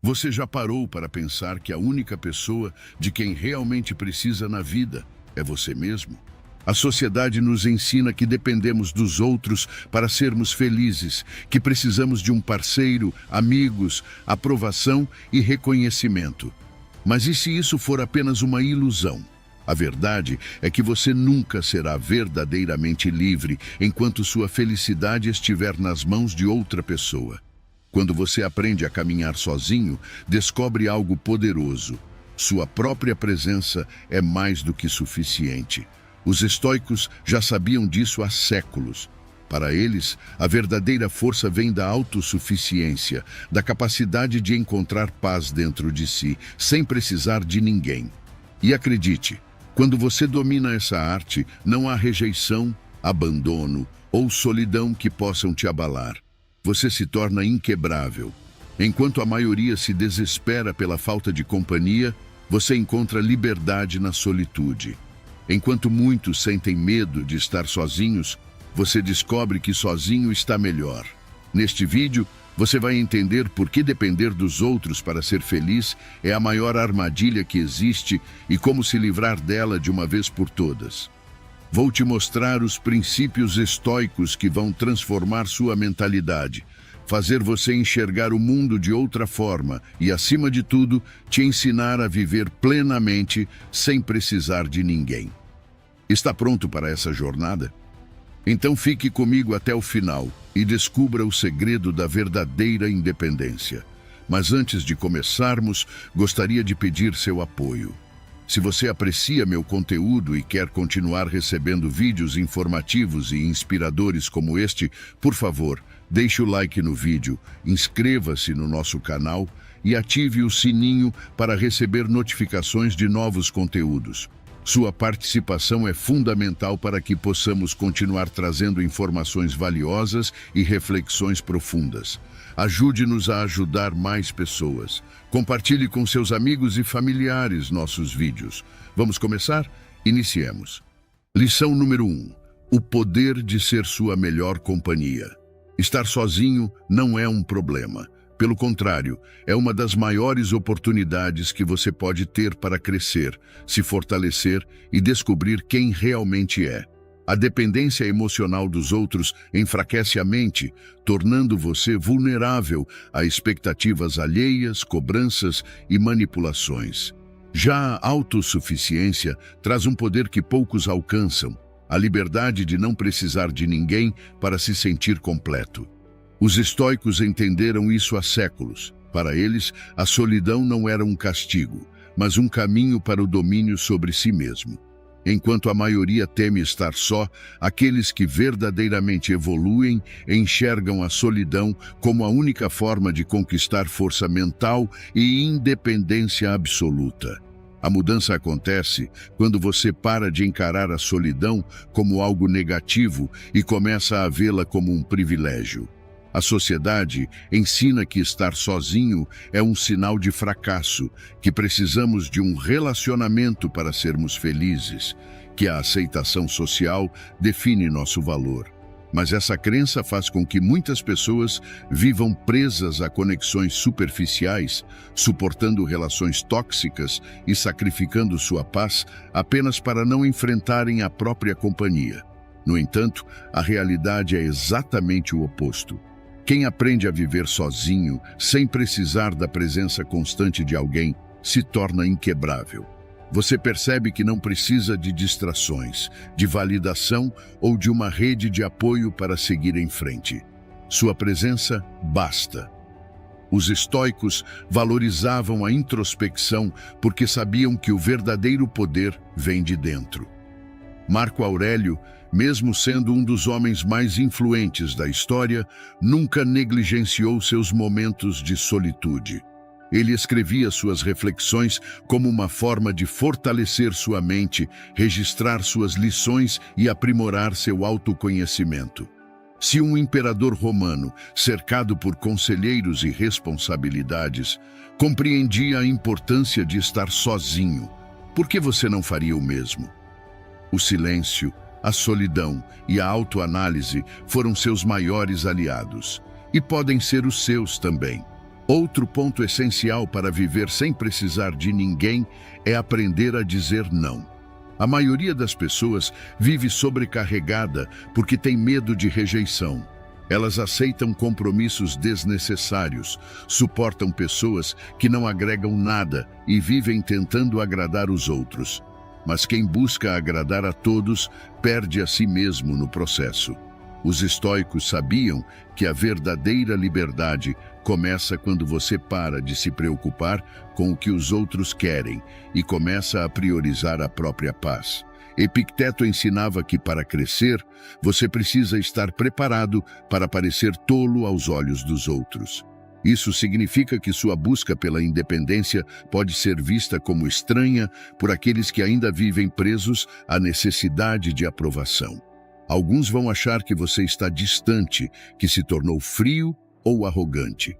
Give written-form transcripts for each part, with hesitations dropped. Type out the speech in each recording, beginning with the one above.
Você já parou para pensar que a única pessoa de quem realmente precisa na vida é você mesmo? A sociedade nos ensina que dependemos dos outros para sermos felizes, que precisamos de um parceiro, amigos, aprovação e reconhecimento. Mas e se isso for apenas uma ilusão? A verdade é que você nunca será verdadeiramente livre enquanto sua felicidade estiver nas mãos de outra pessoa. Quando você aprende a caminhar sozinho, descobre algo poderoso. Sua própria presença é mais do que suficiente. Os estoicos já sabiam disso há séculos. Para eles, a verdadeira força vem da autossuficiência, da capacidade de encontrar paz dentro de si, sem precisar de ninguém. E acredite, quando você domina essa arte, não há rejeição, abandono ou solidão que possam te abalar. Você se torna inquebrável. Enquanto a maioria se desespera pela falta de companhia, você encontra liberdade na solitude. Enquanto muitos sentem medo de estar sozinhos, você descobre que sozinho está melhor. Neste vídeo, você vai entender por que depender dos outros para ser feliz é a maior armadilha que existe e como se livrar dela de uma vez por todas. Vou te mostrar os princípios estoicos que vão transformar sua mentalidade, fazer você enxergar o mundo de outra forma e, acima de tudo, te ensinar a viver plenamente sem precisar de ninguém. Está pronto para essa jornada? Então fique comigo até o final e descubra o segredo da verdadeira independência. Mas antes de começarmos, gostaria de pedir seu apoio. Se você aprecia meu conteúdo e quer continuar recebendo vídeos informativos e inspiradores como este, por favor, deixe o like no vídeo, inscreva-se no nosso canal e ative o sininho para receber notificações de novos conteúdos. Sua participação é fundamental para que possamos continuar trazendo informações valiosas e reflexões profundas. Ajude-nos a ajudar mais pessoas. Compartilhe com seus amigos e familiares nossos vídeos. Vamos começar? Iniciemos. Lição número 1. O poder de ser sua melhor companhia. Estar sozinho não é um problema. Pelo contrário, é uma das maiores oportunidades que você pode ter para crescer, se fortalecer e descobrir quem realmente é. A dependência emocional dos outros enfraquece a mente, tornando você vulnerável a expectativas alheias, cobranças e manipulações. Já a autossuficiência traz um poder que poucos alcançam, a liberdade de não precisar de ninguém para se sentir completo. Os estoicos entenderam isso há séculos. Para eles, a solidão não era um castigo, mas um caminho para o domínio sobre si mesmo. Enquanto a maioria teme estar só, aqueles que verdadeiramente evoluem enxergam a solidão como a única forma de conquistar força mental e independência absoluta. A mudança acontece quando você para de encarar a solidão como algo negativo e começa a vê-la como um privilégio. A sociedade ensina que estar sozinho é um sinal de fracasso, que precisamos de um relacionamento para sermos felizes, que a aceitação social define nosso valor. Mas essa crença faz com que muitas pessoas vivam presas a conexões superficiais, suportando relações tóxicas e sacrificando sua paz apenas para não enfrentarem a própria companhia. No entanto, a realidade é exatamente o oposto. Quem aprende a viver sozinho, sem precisar da presença constante de alguém, se torna inquebrável. Você percebe que não precisa de distrações, de validação ou de uma rede de apoio para seguir em frente. Sua presença basta. Os estoicos valorizavam a introspecção porque sabiam que o verdadeiro poder vem de dentro. Marco Aurélio, mesmo sendo um dos homens mais influentes da história, nunca negligenciou seus momentos de solitude. Ele escrevia suas reflexões como uma forma de fortalecer sua mente, registrar suas lições e aprimorar seu autoconhecimento. Se um imperador romano, cercado por conselheiros e responsabilidades, compreendia a importância de estar sozinho, por que você não faria o mesmo? O silêncio, a solidão e a autoanálise foram seus maiores aliados, e podem ser os seus também. Outro ponto essencial para viver sem precisar de ninguém é aprender a dizer não. A maioria das pessoas vive sobrecarregada porque tem medo de rejeição. Elas aceitam compromissos desnecessários, suportam pessoas que não agregam nada e vivem tentando agradar os outros. Mas quem busca agradar a todos perde a si mesmo no processo. Os estoicos sabiam que a verdadeira liberdade começa quando você para de se preocupar com o que os outros querem e começa a priorizar a própria paz. Epicteto ensinava que para crescer, você precisa estar preparado para parecer tolo aos olhos dos outros. Isso significa que sua busca pela independência pode ser vista como estranha por aqueles que ainda vivem presos à necessidade de aprovação. Alguns vão achar que você está distante, que se tornou frio ou arrogante.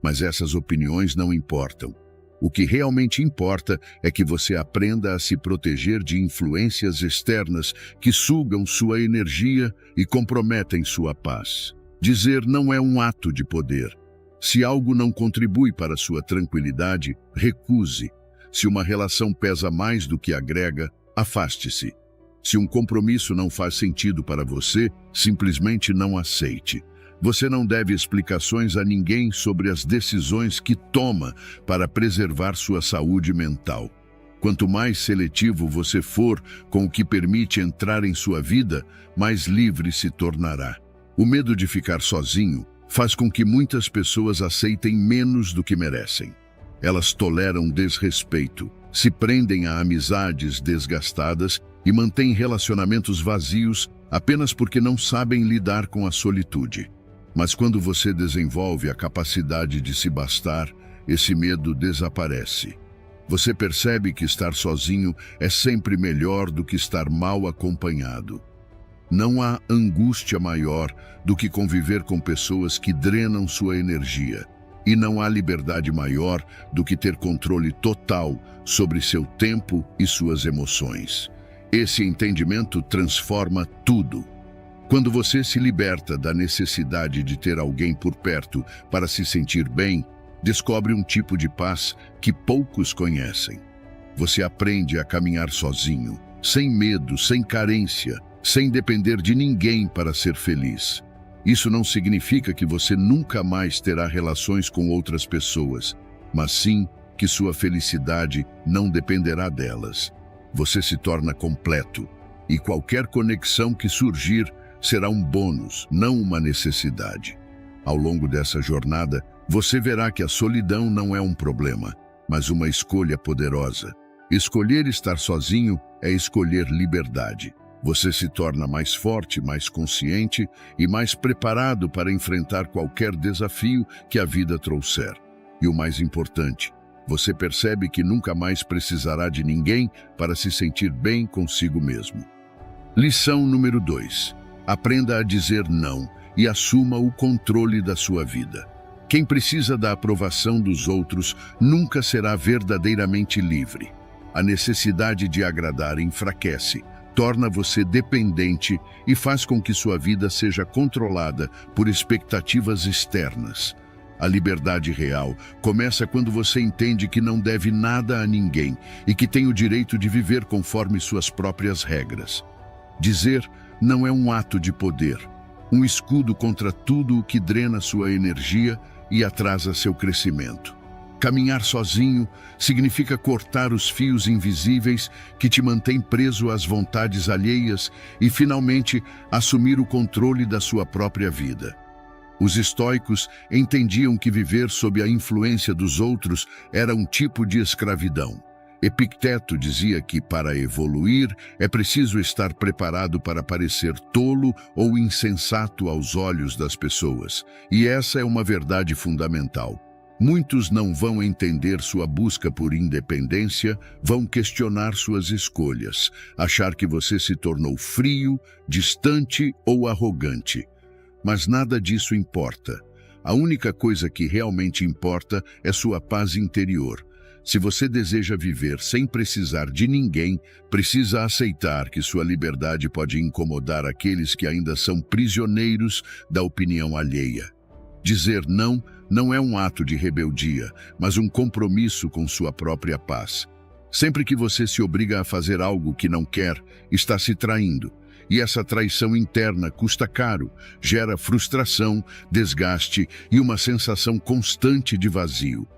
Mas essas opiniões não importam. O que realmente importa é que você aprenda a se proteger de influências externas que sugam sua energia e comprometem sua paz. Dizer não é um ato de poder. Se algo não contribui para sua tranquilidade, recuse. Se uma relação pesa mais do que agrega, afaste-se. Se um compromisso não faz sentido para você, simplesmente não aceite. Você não deve explicações a ninguém sobre as decisões que toma para preservar sua saúde mental. Quanto mais seletivo você for com o que permite entrar em sua vida, mais livre se tornará. O medo de ficar sozinho faz com que muitas pessoas aceitem menos do que merecem. Elas toleram desrespeito, se prendem a amizades desgastadas e mantêm relacionamentos vazios apenas porque não sabem lidar com a solitude. Mas quando você desenvolve a capacidade de se bastar, esse medo desaparece. Você percebe que estar sozinho é sempre melhor do que estar mal acompanhado. Não há angústia maior do que conviver com pessoas que drenam sua energia. E não há liberdade maior do que ter controle total sobre seu tempo e suas emoções. Esse entendimento transforma tudo. Quando você se liberta da necessidade de ter alguém por perto para se sentir bem, descobre um tipo de paz que poucos conhecem. Você aprende a caminhar sozinho, sem medo, sem carência, sem depender de ninguém para ser feliz. Isso não significa que você nunca mais terá relações com outras pessoas, mas sim que sua felicidade não dependerá delas. Você se torna completo, e qualquer conexão que surgir será um bônus, não uma necessidade. Ao longo dessa jornada, você verá que a solidão não é um problema, mas uma escolha poderosa. Escolher estar sozinho é escolher liberdade. Você se torna mais forte, mais consciente e mais preparado para enfrentar qualquer desafio que a vida trouxer. E o mais importante, você percebe que nunca mais precisará de ninguém para se sentir bem consigo mesmo. Lição número 2. Aprenda a dizer não e assuma o controle da sua vida. Quem precisa da aprovação dos outros nunca será verdadeiramente livre. A necessidade de agradar enfraquece, torna você dependente e faz com que sua vida seja controlada por expectativas externas. A liberdade real começa quando você entende que não deve nada a ninguém e que tem o direito de viver conforme suas próprias regras. Dizer não é um ato de poder, um escudo contra tudo o que drena sua energia e atrasa seu crescimento. Caminhar sozinho significa cortar os fios invisíveis que te mantêm preso às vontades alheias e, finalmente, assumir o controle da sua própria vida. Os estoicos entendiam que viver sob a influência dos outros era um tipo de escravidão. Epicteto dizia que, para evoluir, é preciso estar preparado para parecer tolo ou insensato aos olhos das pessoas. E essa é uma verdade fundamental. Muitos não vão entender sua busca por independência, vão questionar suas escolhas, achar que você se tornou frio, distante ou arrogante. Mas nada disso importa. A única coisa que realmente importa é sua paz interior. Se você deseja viver sem precisar de ninguém, precisa aceitar que sua liberdade pode incomodar aqueles que ainda são prisioneiros da opinião alheia. Dizer não não é um ato de rebeldia, mas um compromisso com sua própria paz. Sempre que você se obriga a fazer algo que não quer, está se traindo. E essa traição interna custa caro, gera frustração, desgaste e uma sensação constante de vazio.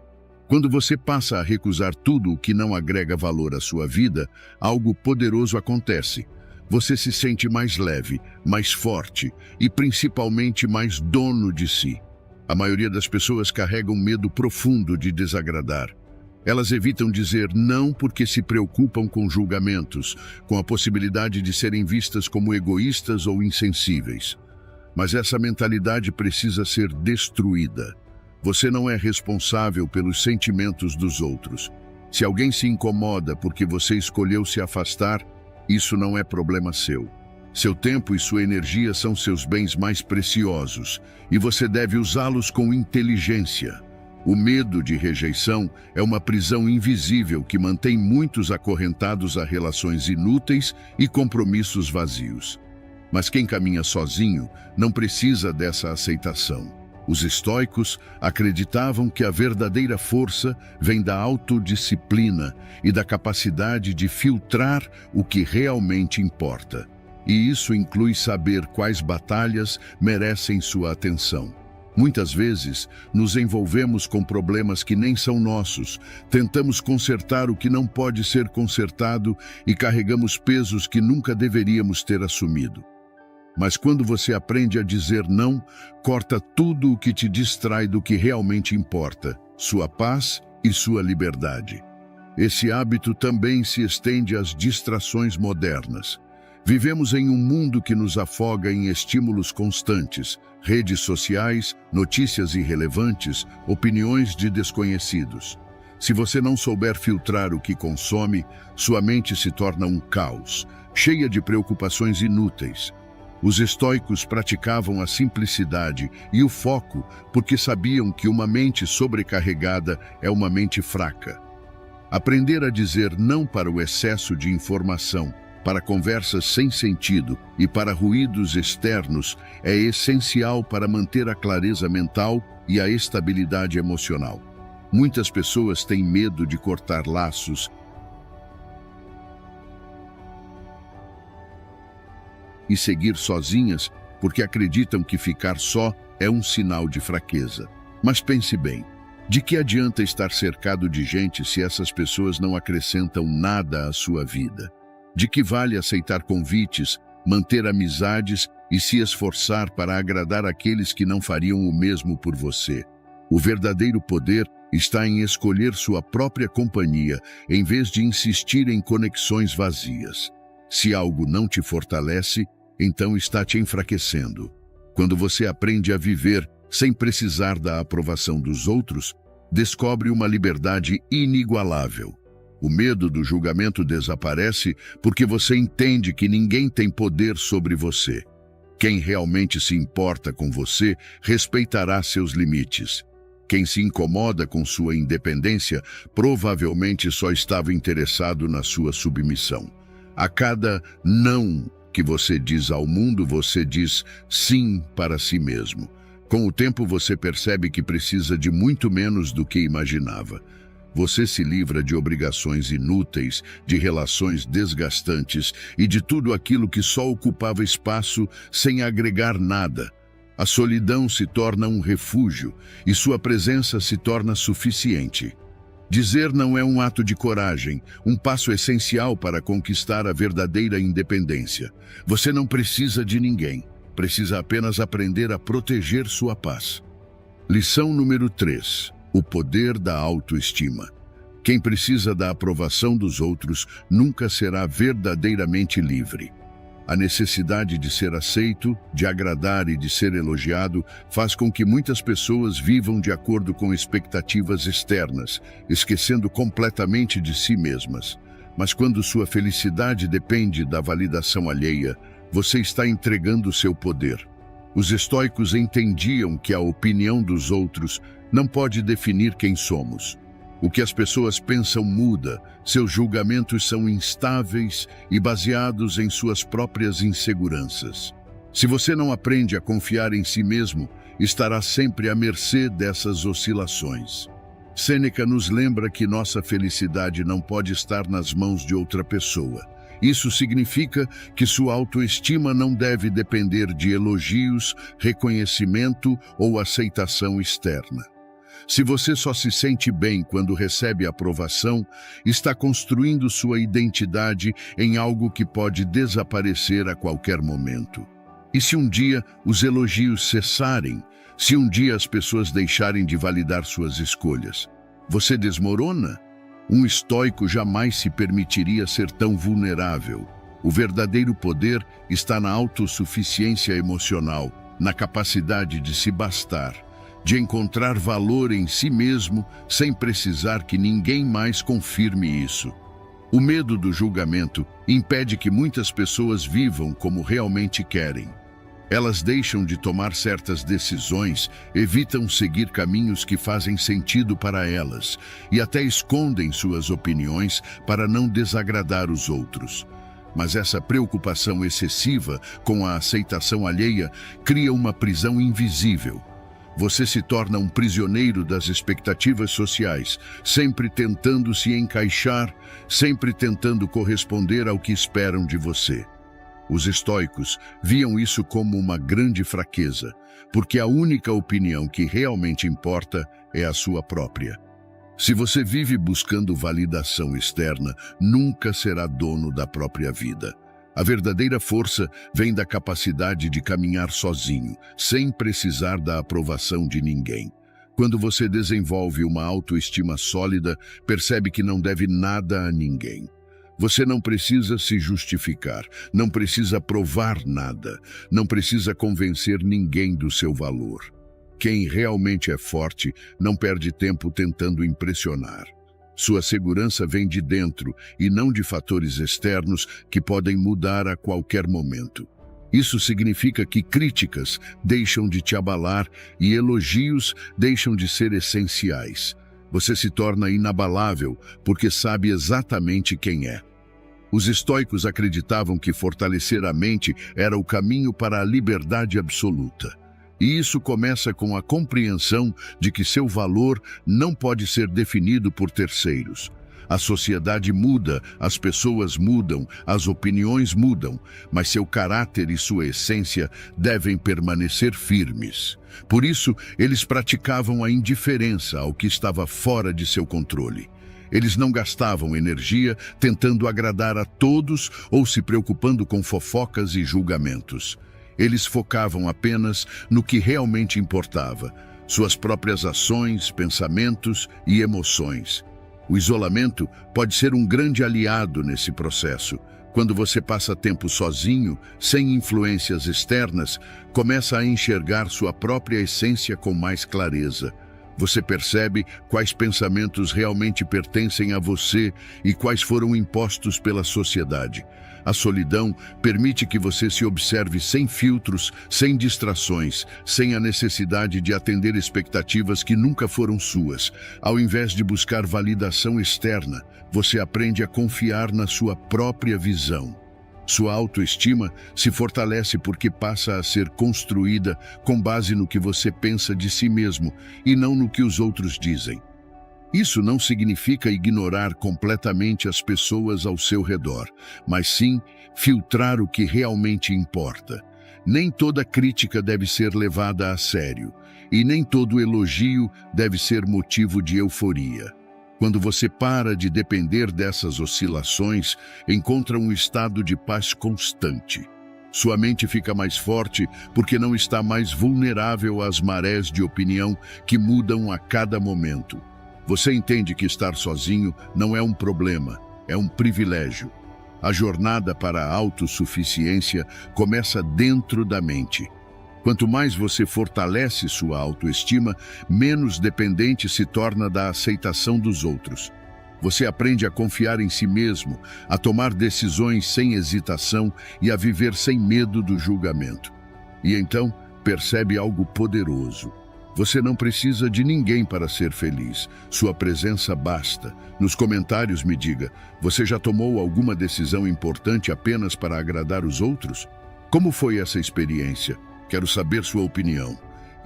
Quando você passa a recusar tudo o que não agrega valor à sua vida, algo poderoso acontece. Você se sente mais leve, mais forte e principalmente mais dono de si. A maioria das pessoas carrega um medo profundo de desagradar. Elas evitam dizer não porque se preocupam com julgamentos, com a possibilidade de serem vistas como egoístas ou insensíveis. Mas essa mentalidade precisa ser destruída. Você não é responsável pelos sentimentos dos outros. Se alguém se incomoda porque você escolheu se afastar, isso não é problema seu. Seu tempo e sua energia são seus bens mais preciosos, e você deve usá-los com inteligência. O medo de rejeição é uma prisão invisível que mantém muitos acorrentados a relações inúteis e compromissos vazios. Mas quem caminha sozinho não precisa dessa aceitação. Os estoicos acreditavam que a verdadeira força vem da autodisciplina e da capacidade de filtrar o que realmente importa. E isso inclui saber quais batalhas merecem sua atenção. Muitas vezes, nos envolvemos com problemas que nem são nossos, tentamos consertar o que não pode ser consertado e carregamos pesos que nunca deveríamos ter assumido. Mas quando você aprende a dizer não, corta tudo o que te distrai do que realmente importa, sua paz e sua liberdade. Esse hábito também se estende às distrações modernas. Vivemos em um mundo que nos afoga em estímulos constantes, redes sociais, notícias irrelevantes, opiniões de desconhecidos. Se você não souber filtrar o que consome, sua mente se torna um caos, cheia de preocupações inúteis. Os estoicos praticavam a simplicidade e o foco porque sabiam que uma mente sobrecarregada é uma mente fraca. Aprender a dizer não para o excesso de informação, para conversas sem sentido e para ruídos externos é essencial para manter a clareza mental e a estabilidade emocional. Muitas pessoas têm medo de cortar laços e seguir sozinhas porque acreditam que ficar só é um sinal de fraqueza. Mas pense bem, de que adianta estar cercado de gente se essas pessoas não acrescentam nada à sua vida? De que vale aceitar convites, manter amizades e se esforçar para agradar aqueles que não fariam o mesmo por você? O verdadeiro poder está em escolher sua própria companhia, em vez de insistir em conexões vazias. Se algo não te fortalece, então está te enfraquecendo. Quando você aprende a viver sem precisar da aprovação dos outros, descobre uma liberdade inigualável. O medo do julgamento desaparece porque você entende que ninguém tem poder sobre você. Quem realmente se importa com você respeitará seus limites. Quem se incomoda com sua independência provavelmente só estava interessado na sua submissão. A cada não que você diz ao mundo, você diz sim para si mesmo. Com o tempo você percebe que precisa de muito menos do que imaginava. Você se livra de obrigações inúteis, de relações desgastantes e de tudo aquilo que só ocupava espaço sem agregar nada. A solidão se torna um refúgio e sua presença se torna suficiente. Dizer não é um ato de coragem, um passo essencial para conquistar a verdadeira independência. Você não precisa de ninguém, precisa apenas aprender a proteger sua paz. Lição número 3. O poder da autoestima. Quem precisa da aprovação dos outros nunca será verdadeiramente livre. A necessidade de ser aceito, de agradar e de ser elogiado faz com que muitas pessoas vivam de acordo com expectativas externas, esquecendo completamente de si mesmas. Mas quando sua felicidade depende da validação alheia, você está entregando seu poder. Os estoicos entendiam que a opinião dos outros não pode definir quem somos. O que as pessoas pensam muda, seus julgamentos são instáveis e baseados em suas próprias inseguranças. Se você não aprende a confiar em si mesmo, estará sempre à mercê dessas oscilações. Sêneca nos lembra que nossa felicidade não pode estar nas mãos de outra pessoa. Isso significa que sua autoestima não deve depender de elogios, reconhecimento ou aceitação externa. Se você só se sente bem quando recebe aprovação, está construindo sua identidade em algo que pode desaparecer a qualquer momento. E se um dia os elogios cessarem, se um dia as pessoas deixarem de validar suas escolhas, você desmorona? Um estoico jamais se permitiria ser tão vulnerável. O verdadeiro poder está na autossuficiência emocional, na capacidade de se bastar, de encontrar valor em si mesmo sem precisar que ninguém mais confirme isso. O medo do julgamento impede que muitas pessoas vivam como realmente querem. Elas deixam de tomar certas decisões, evitam seguir caminhos que fazem sentido para elas e até escondem suas opiniões para não desagradar os outros. Mas essa preocupação excessiva com a aceitação alheia cria uma prisão invisível. Você se torna um prisioneiro das expectativas sociais, sempre tentando se encaixar, sempre tentando corresponder ao que esperam de você. Os estoicos viam isso como uma grande fraqueza, porque a única opinião que realmente importa é a sua própria. Se você vive buscando validação externa, nunca será dono da própria vida. A verdadeira força vem da capacidade de caminhar sozinho, sem precisar da aprovação de ninguém. Quando você desenvolve uma autoestima sólida, percebe que não deve nada a ninguém. Você não precisa se justificar, não precisa provar nada, não precisa convencer ninguém do seu valor. Quem realmente é forte não perde tempo tentando impressionar. Sua segurança vem de dentro e não de fatores externos que podem mudar a qualquer momento. Isso significa que críticas deixam de te abalar e elogios deixam de ser essenciais. Você se torna inabalável porque sabe exatamente quem é. Os estoicos acreditavam que fortalecer a mente era o caminho para a liberdade absoluta. E isso começa com a compreensão de que seu valor não pode ser definido por terceiros. A sociedade muda, as pessoas mudam, as opiniões mudam, mas seu caráter e sua essência devem permanecer firmes. Por isso, eles praticavam a indiferença ao que estava fora de seu controle. Eles não gastavam energia tentando agradar a todos ou se preocupando com fofocas e julgamentos. Eles focavam apenas no que realmente importava, suas próprias ações, pensamentos e emoções. O isolamento pode ser um grande aliado nesse processo. Quando você passa tempo sozinho, sem influências externas, começa a enxergar sua própria essência com mais clareza. Você percebe quais pensamentos realmente pertencem a você e quais foram impostos pela sociedade. A solidão permite que você se observe sem filtros, sem distrações, sem a necessidade de atender expectativas que nunca foram suas. Ao invés de buscar validação externa, você aprende a confiar na sua própria visão. Sua autoestima se fortalece porque passa a ser construída com base no que você pensa de si mesmo e não no que os outros dizem. Isso não significa ignorar completamente as pessoas ao seu redor, mas sim filtrar o que realmente importa. Nem toda crítica deve ser levada a sério, e nem todo elogio deve ser motivo de euforia. Quando você para de depender dessas oscilações, encontra um estado de paz constante. Sua mente fica mais forte porque não está mais vulnerável às marés de opinião que mudam a cada momento. Você entende que estar sozinho não é um problema, é um privilégio. A jornada para a autossuficiência começa dentro da mente. Quanto mais você fortalece sua autoestima, menos dependente se torna da aceitação dos outros. Você aprende a confiar em si mesmo, a tomar decisões sem hesitação e a viver sem medo do julgamento. E então, percebe algo poderoso. Você não precisa de ninguém para ser feliz. Sua presença basta. Nos comentários me diga, você já tomou alguma decisão importante apenas para agradar os outros? Como foi essa experiência? Quero saber sua opinião.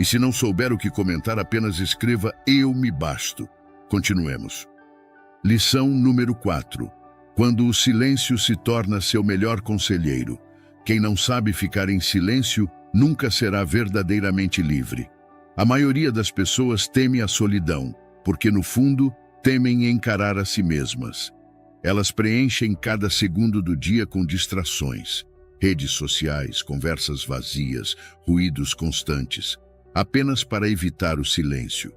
E se não souber o que comentar, apenas escreva "eu me basto". Continuemos. Lição número 4. Quando o silêncio se torna seu melhor conselheiro. Quem não sabe ficar em silêncio nunca será verdadeiramente livre. A maioria das pessoas teme a solidão, porque no fundo temem encarar a si mesmas. Elas preenchem cada segundo do dia com distrações, redes sociais, conversas vazias, ruídos constantes, apenas para evitar o silêncio.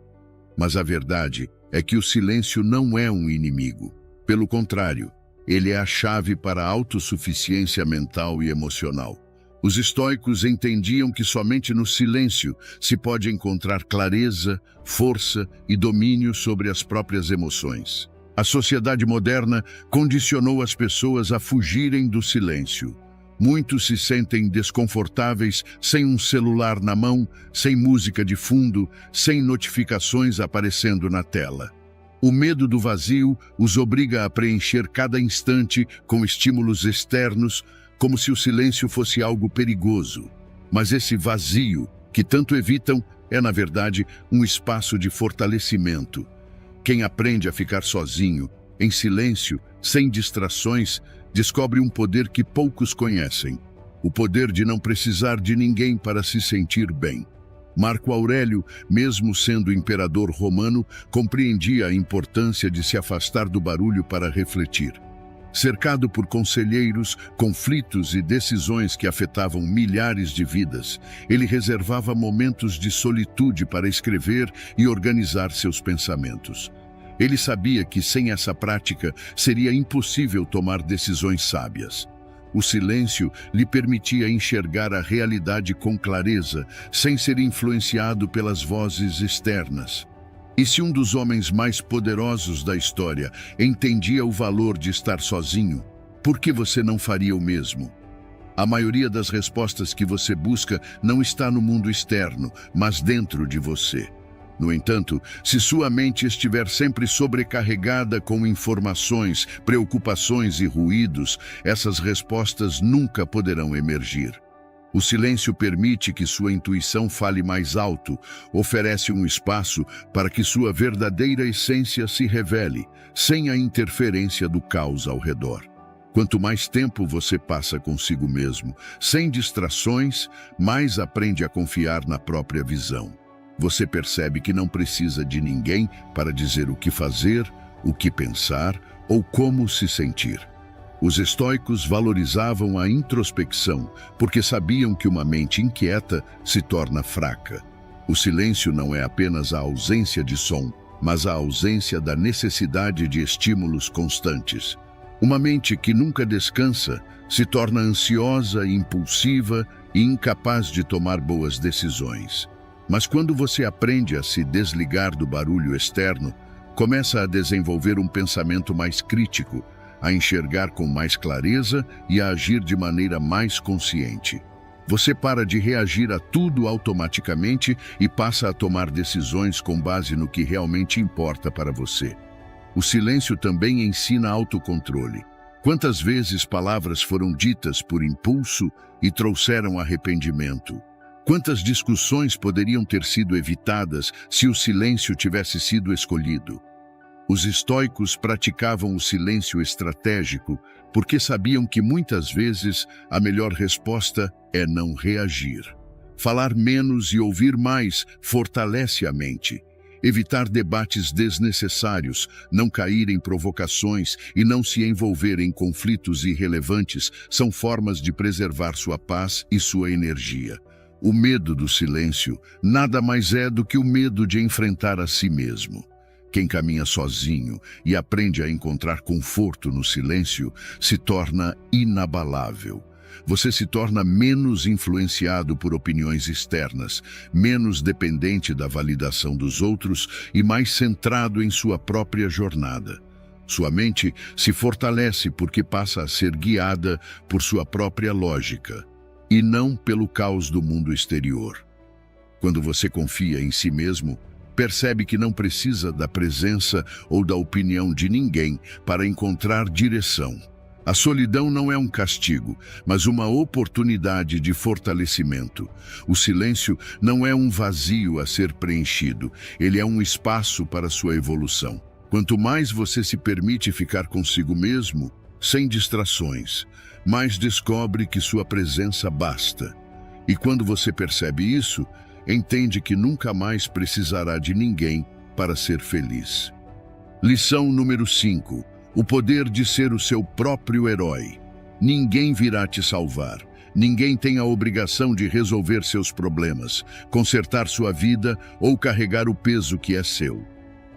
Mas a verdade é que o silêncio não é um inimigo. Pelo contrário, ele é a chave para a autossuficiência mental e emocional. Os estoicos entendiam que somente no silêncio se pode encontrar clareza, força e domínio sobre as próprias emoções. A sociedade moderna condicionou as pessoas a fugirem do silêncio. Muitos se sentem desconfortáveis sem um celular na mão, sem música de fundo, sem notificações aparecendo na tela. O medo do vazio os obriga a preencher cada instante com estímulos externos, como se o silêncio fosse algo perigoso. Mas esse vazio, que tanto evitam, é, na verdade, um espaço de fortalecimento. Quem aprende a ficar sozinho, em silêncio, sem distrações, descobre um poder que poucos conhecem: o poder de não precisar de ninguém para se sentir bem. Marco Aurélio, mesmo sendo imperador romano, compreendia a importância de se afastar do barulho para refletir. Cercado por conselheiros, conflitos e decisões que afetavam milhares de vidas, ele reservava momentos de solitude para escrever e organizar seus pensamentos. Ele sabia que sem essa prática seria impossível tomar decisões sábias. O silêncio lhe permitia enxergar a realidade com clareza, sem ser influenciado pelas vozes externas. E se um dos homens mais poderosos da história entendia o valor de estar sozinho, por que você não faria o mesmo? A maioria das respostas que você busca não está no mundo externo, mas dentro de você. No entanto, se sua mente estiver sempre sobrecarregada com informações, preocupações e ruídos, essas respostas nunca poderão emergir. O silêncio permite que sua intuição fale mais alto, oferece um espaço para que sua verdadeira essência se revele, sem a interferência do caos ao redor. Quanto mais tempo você passa consigo mesmo, sem distrações, mais aprende a confiar na própria visão. Você percebe que não precisa de ninguém para dizer o que fazer, o que pensar ou como se sentir. Os estoicos valorizavam a introspecção, porque sabiam que uma mente inquieta se torna fraca. O silêncio não é apenas a ausência de som, mas a ausência da necessidade de estímulos constantes. Uma mente que nunca descansa se torna ansiosa, impulsiva e incapaz de tomar boas decisões. Mas quando você aprende a se desligar do barulho externo, começa a desenvolver um pensamento mais crítico, a enxergar com mais clareza e a agir de maneira mais consciente. Você para de reagir a tudo automaticamente e passa a tomar decisões com base no que realmente importa para você. O silêncio também ensina autocontrole. Quantas vezes palavras foram ditas por impulso e trouxeram arrependimento? Quantas discussões poderiam ter sido evitadas se o silêncio tivesse sido escolhido? Os estoicos praticavam o silêncio estratégico porque sabiam que muitas vezes a melhor resposta é não reagir. Falar menos e ouvir mais fortalece a mente. Evitar debates desnecessários, não cair em provocações e não se envolver em conflitos irrelevantes são formas de preservar sua paz e sua energia. O medo do silêncio nada mais é do que o medo de enfrentar a si mesmo. Quem caminha sozinho e aprende a encontrar conforto no silêncio se torna inabalável. Você se torna menos influenciado por opiniões externas, menos dependente da validação dos outros e mais centrado em sua própria jornada. Sua mente se fortalece porque passa a ser guiada por sua própria lógica e não pelo caos do mundo exterior. Quando você confia em si mesmo, percebe que não precisa da presença ou da opinião de ninguém para encontrar direção. A solidão não é um castigo, mas uma oportunidade de fortalecimento. O silêncio não é um vazio a ser preenchido, ele é um espaço para sua evolução. Quanto mais você se permite ficar consigo mesmo, sem distrações, mais descobre que sua presença basta. E quando você percebe isso, entende que nunca mais precisará de ninguém para ser feliz. Lição número 5. O poder de ser o seu próprio herói. Ninguém virá te salvar. Ninguém tem a obrigação de resolver seus problemas, consertar sua vida ou carregar o peso que é seu.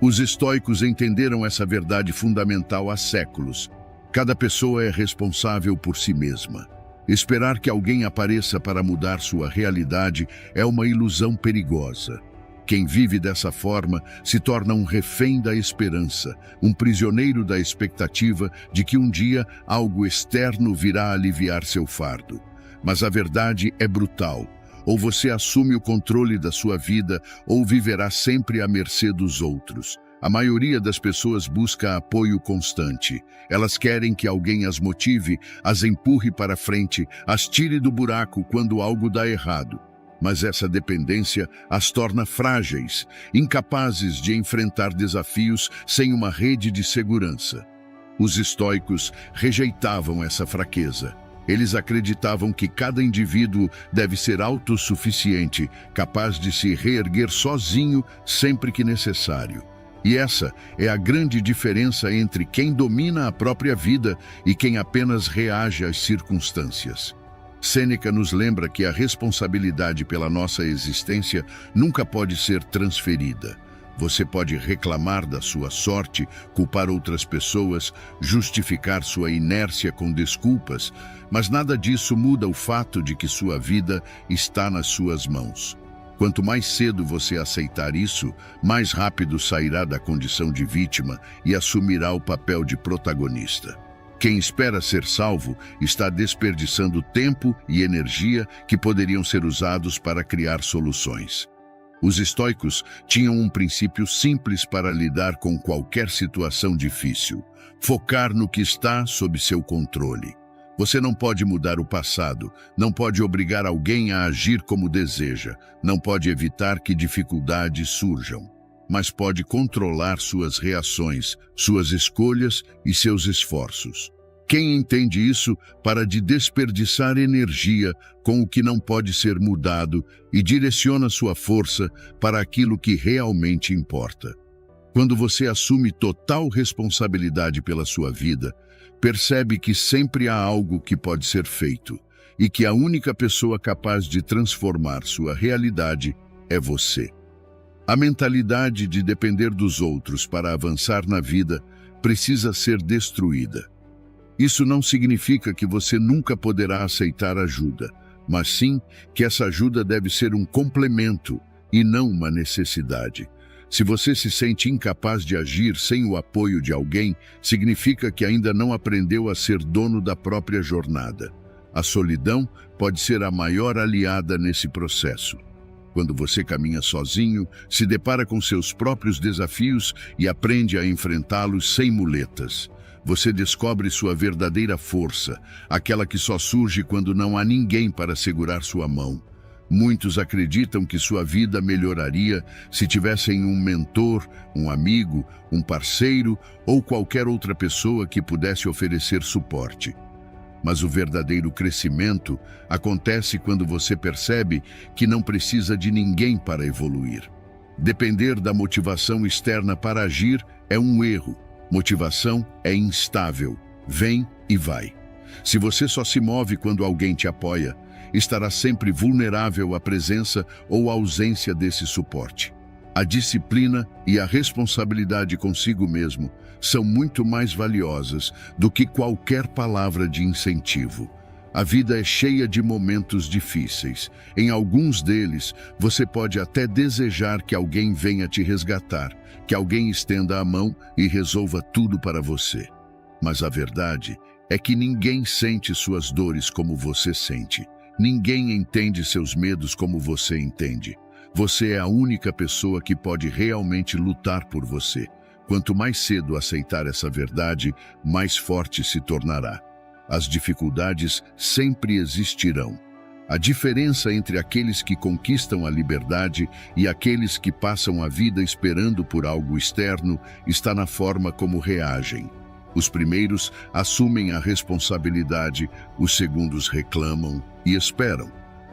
Os estoicos entenderam essa verdade fundamental há séculos. Cada pessoa é responsável por si mesma. Esperar que alguém apareça para mudar sua realidade é uma ilusão perigosa. Quem vive dessa forma se torna um refém da esperança, um prisioneiro da expectativa de que um dia algo externo virá aliviar seu fardo. Mas a verdade é brutal. Ou você assume o controle da sua vida, ou viverá sempre à mercê dos outros. A maioria das pessoas busca apoio constante. Elas querem que alguém as motive, as empurre para frente, as tire do buraco quando algo dá errado. Mas essa dependência as torna frágeis, incapazes de enfrentar desafios sem uma rede de segurança. Os estoicos rejeitavam essa fraqueza. Eles acreditavam que cada indivíduo deve ser autossuficiente, capaz de se reerguer sozinho sempre que necessário. E essa é a grande diferença entre quem domina a própria vida e quem apenas reage às circunstâncias. Sêneca nos lembra que a responsabilidade pela nossa existência nunca pode ser transferida. Você pode reclamar da sua sorte, culpar outras pessoas, justificar sua inércia com desculpas, mas nada disso muda o fato de que sua vida está nas suas mãos. Quanto mais cedo você aceitar isso, mais rápido sairá da condição de vítima e assumirá o papel de protagonista. Quem espera ser salvo está desperdiçando tempo e energia que poderiam ser usados para criar soluções. Os estoicos tinham um princípio simples para lidar com qualquer situação difícil: focar no que está sob seu controle. Você não pode mudar o passado, não pode obrigar alguém a agir como deseja, não pode evitar que dificuldades surjam, mas pode controlar suas reações, suas escolhas e seus esforços. Quem entende isso para de desperdiçar energia com o que não pode ser mudado e direciona sua força para aquilo que realmente importa. Quando você assume total responsabilidade pela sua vida, percebe que sempre há algo que pode ser feito e que a única pessoa capaz de transformar sua realidade é você. A mentalidade de depender dos outros para avançar na vida precisa ser destruída. Isso não significa que você nunca poderá aceitar ajuda, mas sim que essa ajuda deve ser um complemento e não uma necessidade. Se você se sente incapaz de agir sem o apoio de alguém, significa que ainda não aprendeu a ser dono da própria jornada. A solidão pode ser a maior aliada nesse processo. Quando você caminha sozinho, se depara com seus próprios desafios e aprende a enfrentá-los sem muletas. Você descobre sua verdadeira força, aquela que só surge quando não há ninguém para segurar sua mão. Muitos acreditam que sua vida melhoraria se tivessem um mentor, um amigo, um parceiro ou qualquer outra pessoa que pudesse oferecer suporte. Mas o verdadeiro crescimento acontece quando você percebe que não precisa de ninguém para evoluir. Depender da motivação externa para agir é um erro. Motivação é instável, vem e vai. Se você só se move quando alguém te apoia, estará sempre vulnerável à presença ou à ausência desse suporte. A disciplina e a responsabilidade consigo mesmo são muito mais valiosas do que qualquer palavra de incentivo. A vida é cheia de momentos difíceis. Em alguns deles, você pode até desejar que alguém venha te resgatar, que alguém estenda a mão e resolva tudo para você. Mas a verdade é que ninguém sente suas dores como você sente. Ninguém entende seus medos como você entende. Você é a única pessoa que pode realmente lutar por você. Quanto mais cedo aceitar essa verdade, mais forte se tornará. As dificuldades sempre existirão. A diferença entre aqueles que conquistam a liberdade e aqueles que passam a vida esperando por algo externo está na forma como reagem. Os primeiros assumem a responsabilidade, os segundos reclamam e esperam.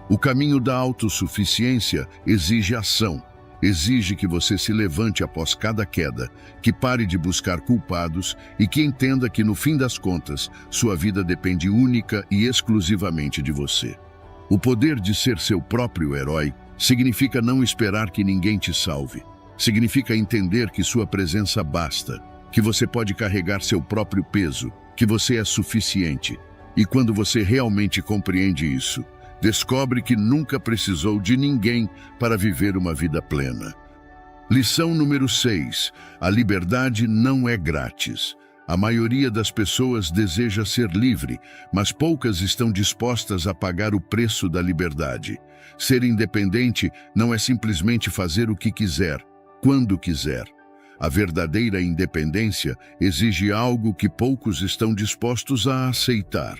O caminho da autossuficiência exige ação. Exige que você se levante após cada queda, que pare de buscar culpados e que entenda que, no fim das contas, sua vida depende única e exclusivamente de você. O poder de ser seu próprio herói significa não esperar que ninguém te salve. Significa entender que sua presença basta, que você pode carregar seu próprio peso, que você é suficiente. E quando você realmente compreende isso, descobre que nunca precisou de ninguém para viver uma vida plena. Lição número 6. A liberdade não é grátis. A maioria das pessoas deseja ser livre, mas poucas estão dispostas a pagar o preço da liberdade. Ser independente não é simplesmente fazer o que quiser, quando quiser. A verdadeira independência exige algo que poucos estão dispostos a aceitar: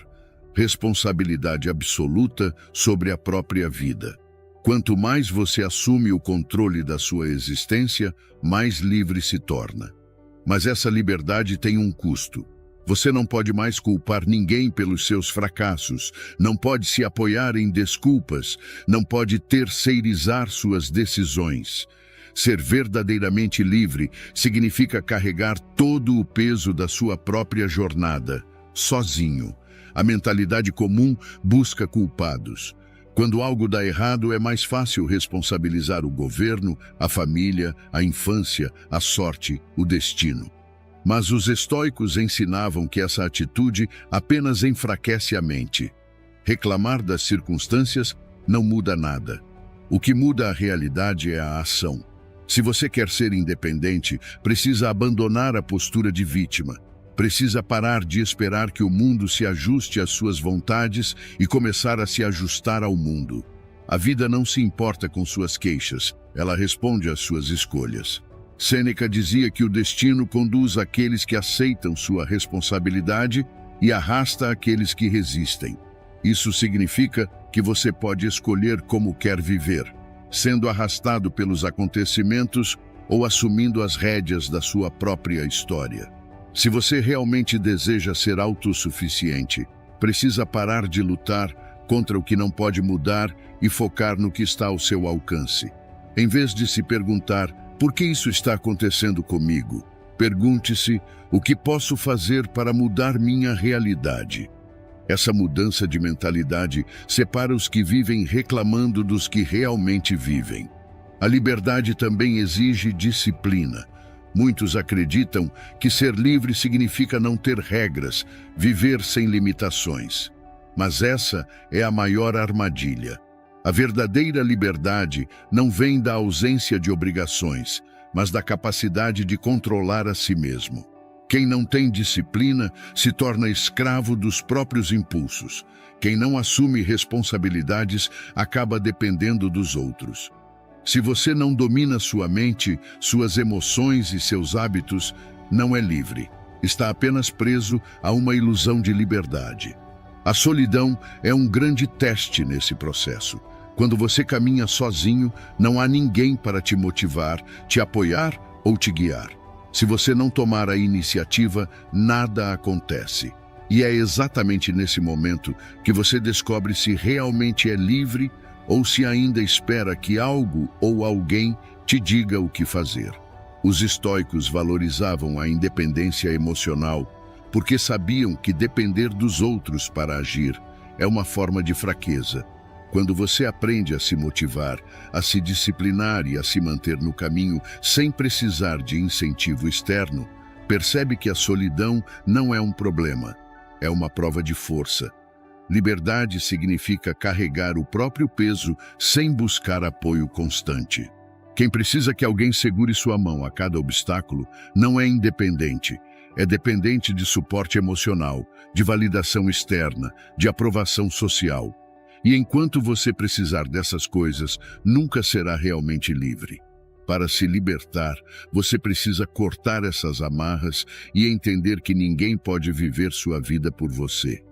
responsabilidade absoluta sobre a própria vida. Quanto mais você assume o controle da sua existência, mais livre se torna. Mas essa liberdade tem um custo. Você não pode mais culpar ninguém pelos seus fracassos, não pode se apoiar em desculpas, não pode terceirizar suas decisões. Ser verdadeiramente livre significa carregar todo o peso da sua própria jornada, sozinho. A mentalidade comum busca culpados. Quando algo dá errado, é mais fácil responsabilizar o governo, a família, a infância, a sorte, o destino. Mas os estoicos ensinavam que essa atitude apenas enfraquece a mente. Reclamar das circunstâncias não muda nada. O que muda a realidade é a ação. Se você quer ser independente, precisa abandonar a postura de vítima. Precisa parar de esperar que o mundo se ajuste às suas vontades e começar a se ajustar ao mundo. A vida não se importa com suas queixas, ela responde às suas escolhas. Sêneca dizia que o destino conduz aqueles que aceitam sua responsabilidade e arrasta aqueles que resistem. Isso significa que você pode escolher como quer viver, sendo arrastado pelos acontecimentos ou assumindo as rédeas da sua própria história. Se você realmente deseja ser autossuficiente, precisa parar de lutar contra o que não pode mudar e focar no que está ao seu alcance. Em vez de se perguntar, por que isso está acontecendo comigo? Pergunte-se, o que posso fazer para mudar minha realidade? Essa mudança de mentalidade separa os que vivem reclamando dos que realmente vivem. A liberdade também exige disciplina. Muitos acreditam que ser livre significa não ter regras, viver sem limitações. Mas essa é a maior armadilha. A verdadeira liberdade não vem da ausência de obrigações, mas da capacidade de controlar a si mesmo. Quem não tem disciplina se torna escravo dos próprios impulsos. Quem não assume responsabilidades acaba dependendo dos outros. Se você não domina sua mente, suas emoções e seus hábitos, não é livre. Está apenas preso a uma ilusão de liberdade. A solidão é um grande teste nesse processo. Quando você caminha sozinho, não há ninguém para te motivar, te apoiar ou te guiar. Se você não tomar a iniciativa, nada acontece. E é exatamente nesse momento que você descobre se realmente é livre ou se ainda espera que algo ou alguém te diga o que fazer. Os estoicos valorizavam a independência emocional porque sabiam que depender dos outros para agir é uma forma de fraqueza. Quando você aprende a se motivar, a se disciplinar e a se manter no caminho sem precisar de incentivo externo, percebe que a solidão não é um problema, é uma prova de força. Liberdade significa carregar o próprio peso sem buscar apoio constante. Quem precisa que alguém segure sua mão a cada obstáculo não é independente, é dependente de suporte emocional, de validação externa, de aprovação social. E enquanto você precisar dessas coisas, nunca será realmente livre. Para se libertar, você precisa cortar essas amarras e entender que ninguém pode viver sua vida por você.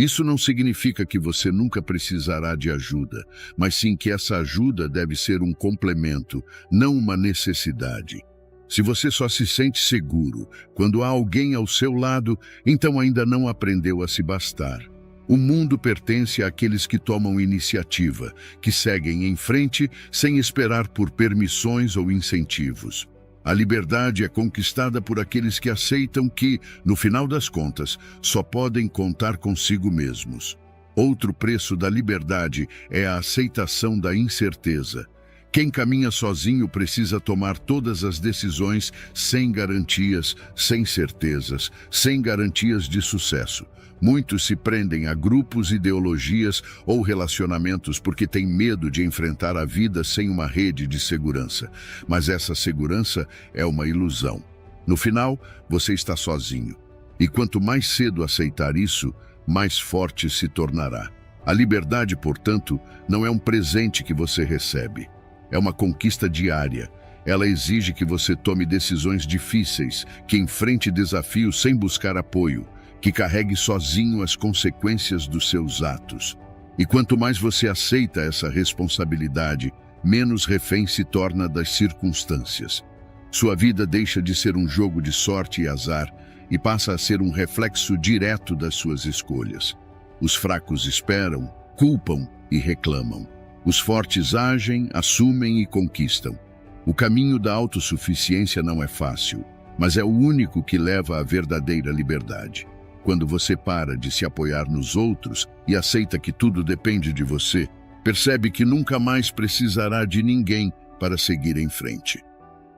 Isso não significa que você nunca precisará de ajuda, mas sim que essa ajuda deve ser um complemento, não uma necessidade. Se você só se sente seguro quando há alguém ao seu lado, então ainda não aprendeu a se bastar. O mundo pertence àqueles que tomam iniciativa, que seguem em frente sem esperar por permissões ou incentivos. A liberdade é conquistada por aqueles que aceitam que, no final das contas, só podem contar consigo mesmos. Outro preço da liberdade é a aceitação da incerteza. Quem caminha sozinho precisa tomar todas as decisões sem garantias, sem certezas, sem garantias de sucesso. Muitos se prendem a grupos, ideologias ou relacionamentos porque têm medo de enfrentar a vida sem uma rede de segurança. Mas essa segurança é uma ilusão. No final, você está sozinho. E quanto mais cedo aceitar isso, mais forte se tornará. A liberdade, portanto, não é um presente que você recebe. É uma conquista diária. Ela exige que você tome decisões difíceis, que enfrente desafios sem buscar apoio, que carregue sozinho as consequências dos seus atos. E quanto mais você aceita essa responsabilidade, menos refém se torna das circunstâncias. Sua vida deixa de ser um jogo de sorte e azar e passa a ser um reflexo direto das suas escolhas. Os fracos esperam, culpam e reclamam. Os fortes agem, assumem e conquistam. O caminho da autossuficiência não é fácil, mas é o único que leva à verdadeira liberdade. Quando você para de se apoiar nos outros e aceita que tudo depende de você, percebe que nunca mais precisará de ninguém para seguir em frente.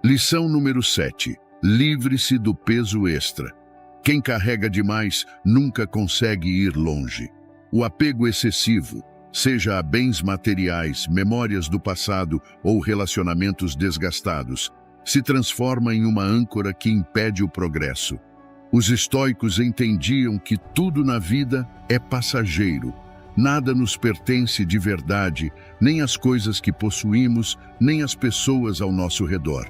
Lição número 7. Livre-se do peso extra. Quem carrega demais nunca consegue ir longe. O apego excessivo, seja a bens materiais, memórias do passado ou relacionamentos desgastados, se transforma em uma âncora que impede o progresso. Os estoicos entendiam que tudo na vida é passageiro. Nada nos pertence de verdade, nem as coisas que possuímos, nem as pessoas ao nosso redor.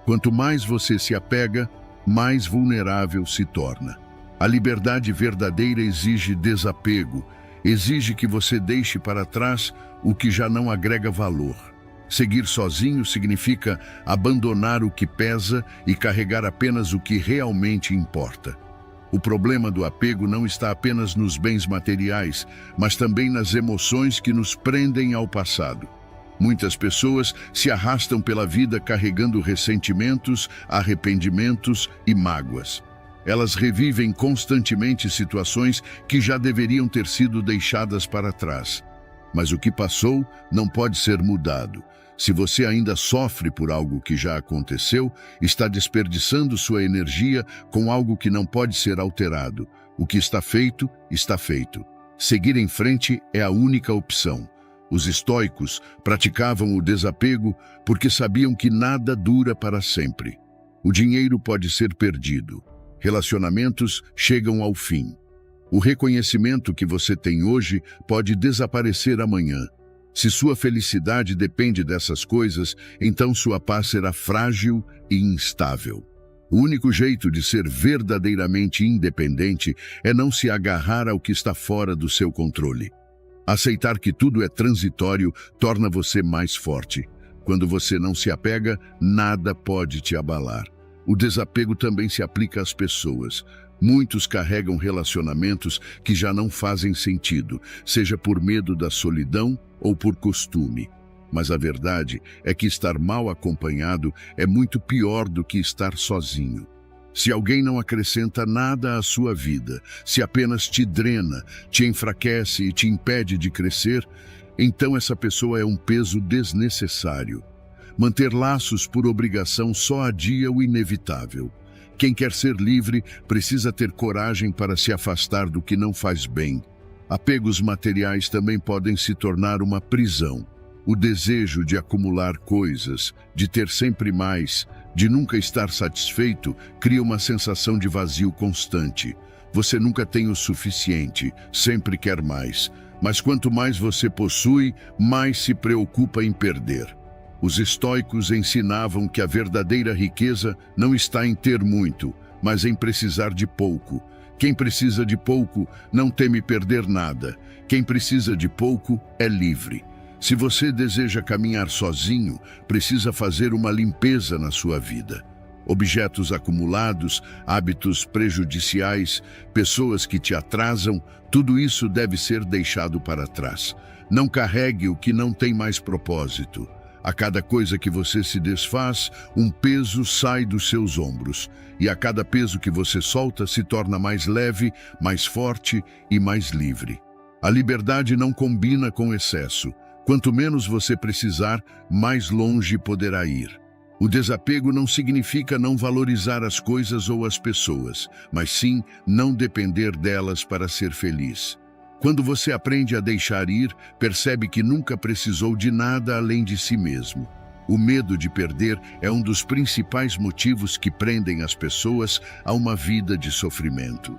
Quanto mais você se apega, mais vulnerável se torna. A liberdade verdadeira exige desapego, exige que você deixe para trás o que já não agrega valor. Seguir sozinho significa abandonar o que pesa e carregar apenas o que realmente importa. O problema do apego não está apenas nos bens materiais, mas também nas emoções que nos prendem ao passado. Muitas pessoas se arrastam pela vida carregando ressentimentos, arrependimentos e mágoas. Elas revivem constantemente situações que já deveriam ter sido deixadas para trás. Mas o que passou não pode ser mudado. Se você ainda sofre por algo que já aconteceu, está desperdiçando sua energia com algo que não pode ser alterado. O que está feito, está feito. Seguir em frente é a única opção. Os estoicos praticavam o desapego porque sabiam que nada dura para sempre. O dinheiro pode ser perdido. Relacionamentos chegam ao fim. O reconhecimento que você tem hoje pode desaparecer amanhã. Se sua felicidade depende dessas coisas, então sua paz será frágil e instável. O único jeito de ser verdadeiramente independente é não se agarrar ao que está fora do seu controle. Aceitar que tudo é transitório torna você mais forte. Quando você não se apega, nada pode te abalar. O desapego também se aplica às pessoas. Muitos carregam relacionamentos que já não fazem sentido, seja por medo da solidão ou por costume. Mas a verdade é que estar mal acompanhado é muito pior do que estar sozinho. Se alguém não acrescenta nada à sua vida, se apenas te drena, te enfraquece e te impede de crescer, então essa pessoa é um peso desnecessário. Manter laços por obrigação só adia o inevitável. Quem quer ser livre precisa ter coragem para se afastar do que não faz bem. Apegos materiais também podem se tornar uma prisão. O desejo de acumular coisas, de ter sempre mais, de nunca estar satisfeito, cria uma sensação de vazio constante. Você nunca tem o suficiente, sempre quer mais. Mas quanto mais você possui, mais se preocupa em perder. Os estoicos ensinavam que a verdadeira riqueza não está em ter muito, mas em precisar de pouco. Quem precisa de pouco não teme perder nada. Quem precisa de pouco é livre. Se você deseja caminhar sozinho, precisa fazer uma limpeza na sua vida. Objetos acumulados, hábitos prejudiciais, pessoas que te atrasam, tudo isso deve ser deixado para trás. Não carregue o que não tem mais propósito. A cada coisa que você se desfaz, um peso sai dos seus ombros. E a cada peso que você solta se torna mais leve, mais forte e mais livre. A liberdade não combina com excesso. Quanto menos você precisar, mais longe poderá ir. O desapego não significa não valorizar as coisas ou as pessoas, mas sim não depender delas para ser feliz. Quando você aprende a deixar ir, percebe que nunca precisou de nada além de si mesmo. O medo de perder é um dos principais motivos que prendem as pessoas a uma vida de sofrimento.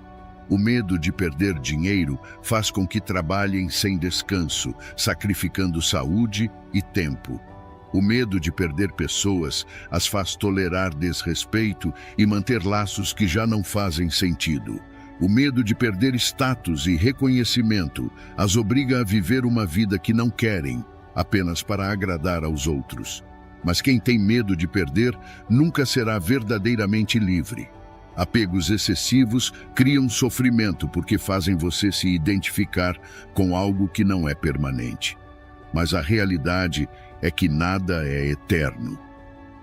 O medo de perder dinheiro faz com que trabalhem sem descanso, sacrificando saúde e tempo. O medo de perder pessoas as faz tolerar desrespeito e manter laços que já não fazem sentido. O medo de perder status e reconhecimento as obriga a viver uma vida que não querem, apenas para agradar aos outros. Mas quem tem medo de perder nunca será verdadeiramente livre. Apegos excessivos criam sofrimento porque fazem você se identificar com algo que não é permanente. Mas a realidade é que nada é eterno.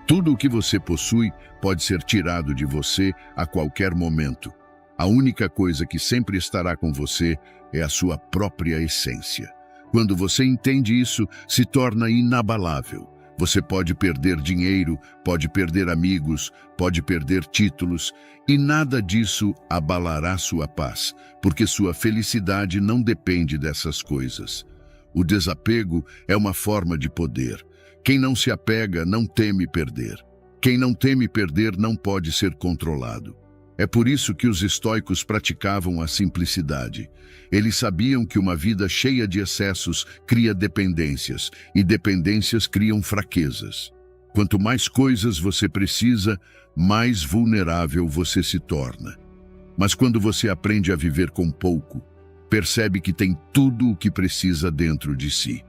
Tudo o que você possui pode ser tirado de você a qualquer momento. A única coisa que sempre estará com você é a sua própria essência. Quando você entende isso, se torna inabalável. Você pode perder dinheiro, pode perder amigos, pode perder títulos, e nada disso abalará sua paz, porque sua felicidade não depende dessas coisas. O desapego é uma forma de poder. Quem não se apega não teme perder. Quem não teme perder não pode ser controlado. É por isso que os estoicos praticavam a simplicidade. Eles sabiam que uma vida cheia de excessos cria dependências, e dependências criam fraquezas. Quanto mais coisas você precisa, mais vulnerável você se torna. Mas quando você aprende a viver com pouco, percebe que tem tudo o que precisa dentro de si.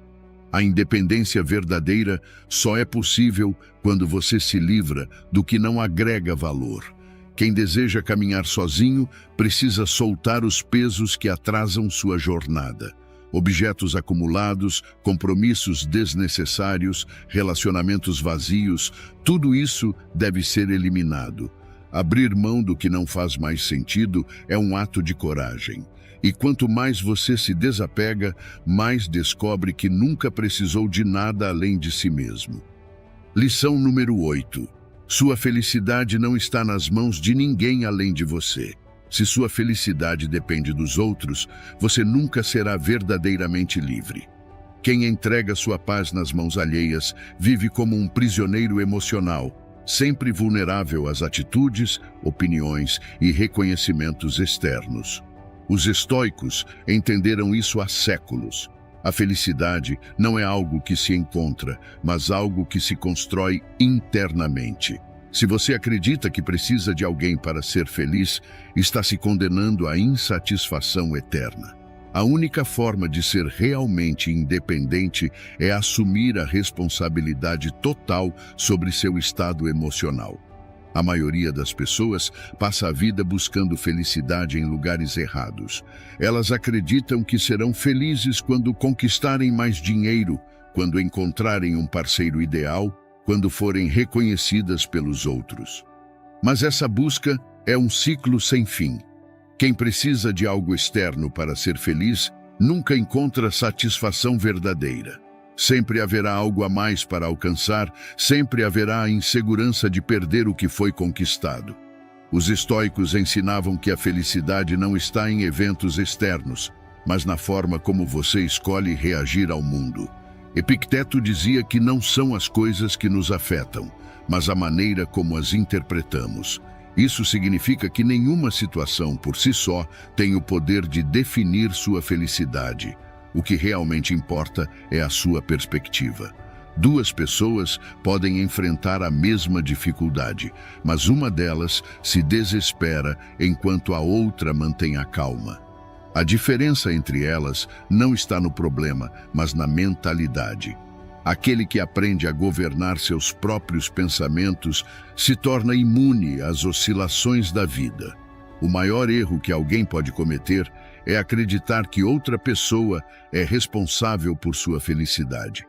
A independência verdadeira só é possível quando você se livra do que não agrega valor. Quem deseja caminhar sozinho precisa soltar os pesos que atrasam sua jornada. Objetos acumulados, compromissos desnecessários, relacionamentos vazios, tudo isso deve ser eliminado. Abrir mão do que não faz mais sentido é um ato de coragem. E quanto mais você se desapega, mais descobre que nunca precisou de nada além de si mesmo. Lição número 8. Sua felicidade não está nas mãos de ninguém além de você. Se sua felicidade depende dos outros, você nunca será verdadeiramente livre. Quem entrega sua paz nas mãos alheias vive como um prisioneiro emocional, sempre vulnerável às atitudes, opiniões e reconhecimentos externos. Os estoicos entenderam isso há séculos. A felicidade não é algo que se encontra, mas algo que se constrói internamente. Se você acredita que precisa de alguém para ser feliz, está se condenando à insatisfação eterna. A única forma de ser realmente independente é assumir a responsabilidade total sobre seu estado emocional. A maioria das pessoas passa a vida buscando felicidade em lugares errados. Elas acreditam que serão felizes quando conquistarem mais dinheiro, quando encontrarem um parceiro ideal, quando forem reconhecidas pelos outros. Mas essa busca é um ciclo sem fim. Quem precisa de algo externo para ser feliz nunca encontra satisfação verdadeira. Sempre haverá algo a mais para alcançar, sempre haverá a insegurança de perder o que foi conquistado. Os estoicos ensinavam que a felicidade não está em eventos externos, mas na forma como você escolhe reagir ao mundo. Epicteto dizia que não são as coisas que nos afetam, mas a maneira como as interpretamos. Isso significa que nenhuma situação por si só tem o poder de definir sua felicidade. O que realmente importa é a sua perspectiva. Duas pessoas podem enfrentar a mesma dificuldade, mas uma delas se desespera enquanto a outra mantém a calma. A diferença entre elas não está no problema, mas na mentalidade. Aquele que aprende a governar seus próprios pensamentos se torna imune às oscilações da vida. O maior erro que alguém pode cometer é acreditar que outra pessoa é responsável por sua felicidade.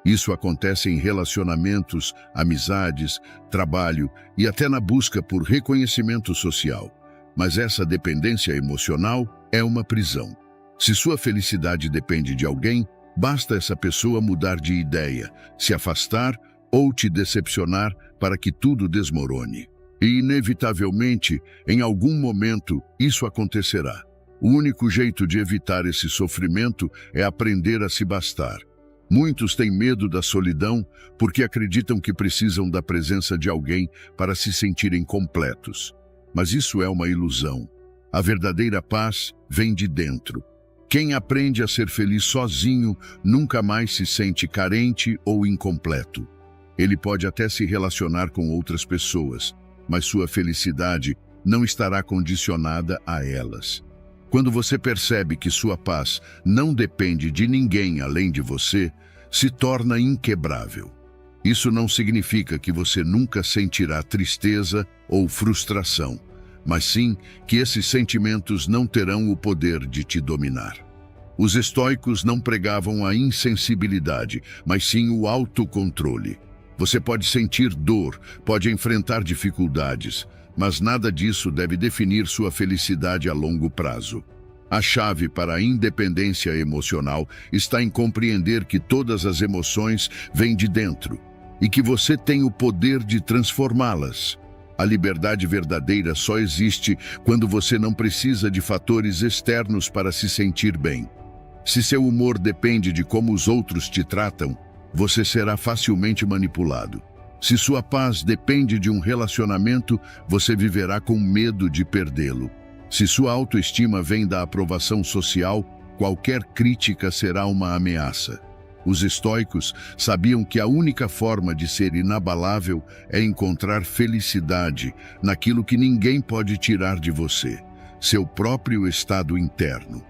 Isso acontece em relacionamentos, amizades, trabalho e até na busca por reconhecimento social. Mas essa dependência emocional é uma prisão. Se sua felicidade depende de alguém, basta essa pessoa mudar de ideia, se afastar ou te decepcionar para que tudo desmorone. E, inevitavelmente, em algum momento, isso acontecerá. O único jeito de evitar esse sofrimento é aprender a se bastar. Muitos têm medo da solidão porque acreditam que precisam da presença de alguém para se sentirem completos. Mas isso é uma ilusão. A verdadeira paz vem de dentro. Quem aprende a ser feliz sozinho nunca mais se sente carente ou incompleto. Ele pode até se relacionar com outras pessoas, mas sua felicidade não estará condicionada a elas. Quando você percebe que sua paz não depende de ninguém além de você, se torna inquebrável. Isso não significa que você nunca sentirá tristeza ou frustração, mas sim que esses sentimentos não terão o poder de te dominar. Os estoicos não pregavam a insensibilidade, mas sim o autocontrole. Você pode sentir dor, pode enfrentar dificuldades, mas nada disso deve definir sua felicidade a longo prazo. A chave para a independência emocional está em compreender que todas as emoções vêm de dentro e que você tem o poder de transformá-las. A liberdade verdadeira só existe quando você não precisa de fatores externos para se sentir bem. Se seu humor depende de como os outros te tratam, você será facilmente manipulado. Se sua paz depende de um relacionamento, você viverá com medo de perdê-lo. Se sua autoestima vem da aprovação social, qualquer crítica será uma ameaça. Os estoicos sabiam que a única forma de ser inabalável é encontrar felicidade naquilo que ninguém pode tirar de você, seu próprio estado interno.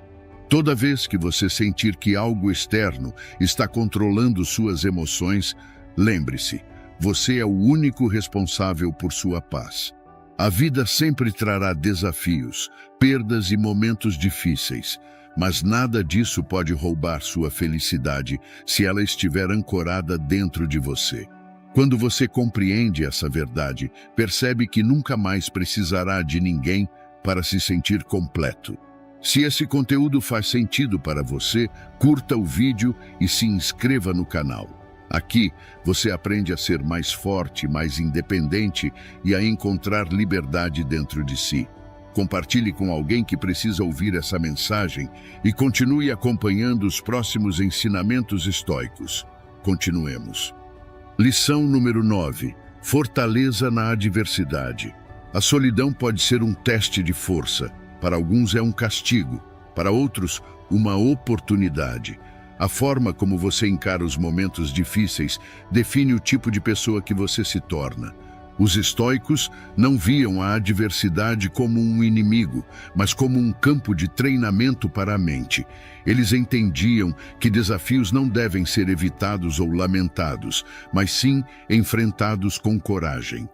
Toda vez que você sentir que algo externo está controlando suas emoções, lembre-se, você é o único responsável por sua paz. A vida sempre trará desafios, perdas e momentos difíceis, mas nada disso pode roubar sua felicidade se ela estiver ancorada dentro de você. Quando você compreende essa verdade, percebe que nunca mais precisará de ninguém para se sentir completo. Se esse conteúdo faz sentido para você, curta o vídeo e se inscreva no canal. Aqui, você aprende a ser mais forte, mais independente e a encontrar liberdade dentro de si. Compartilhe com alguém que precisa ouvir essa mensagem e continue acompanhando os próximos ensinamentos estoicos. Continuemos. Lição número 9. Fortaleza na adversidade. A solidão pode ser um teste de força. Para alguns é um castigo, para outros, uma oportunidade. A forma como você encara os momentos difíceis define o tipo de pessoa que você se torna. Os estoicos não viam a adversidade como um inimigo, mas como um campo de treinamento para a mente. Eles entendiam que desafios não devem ser evitados ou lamentados, mas sim enfrentados com coragem.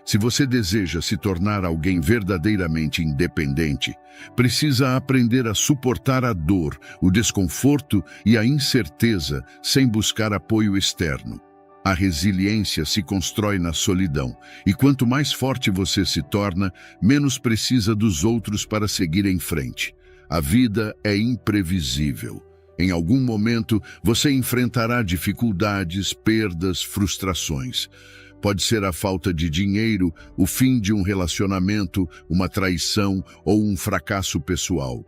Se você deseja se tornar alguém verdadeiramente independente, precisa aprender a suportar a dor, o desconforto e a incerteza sem buscar apoio externo. A resiliência se constrói na solidão, e quanto mais forte você se torna, menos precisa dos outros para seguir em frente. A vida é imprevisível. Em algum momento, você enfrentará dificuldades, perdas, frustrações. Pode ser a falta de dinheiro, o fim de um relacionamento, uma traição ou um fracasso pessoal.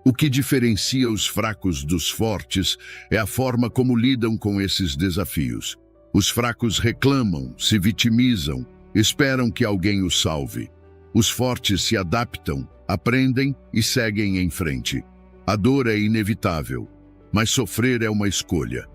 O que diferencia os fracos dos fortes é a forma como lidam com esses desafios. Os fracos reclamam, se vitimizam, esperam que alguém os salve. Os fortes se adaptam, aprendem e seguem em frente. A dor é inevitável, mas sofrer é uma escolha.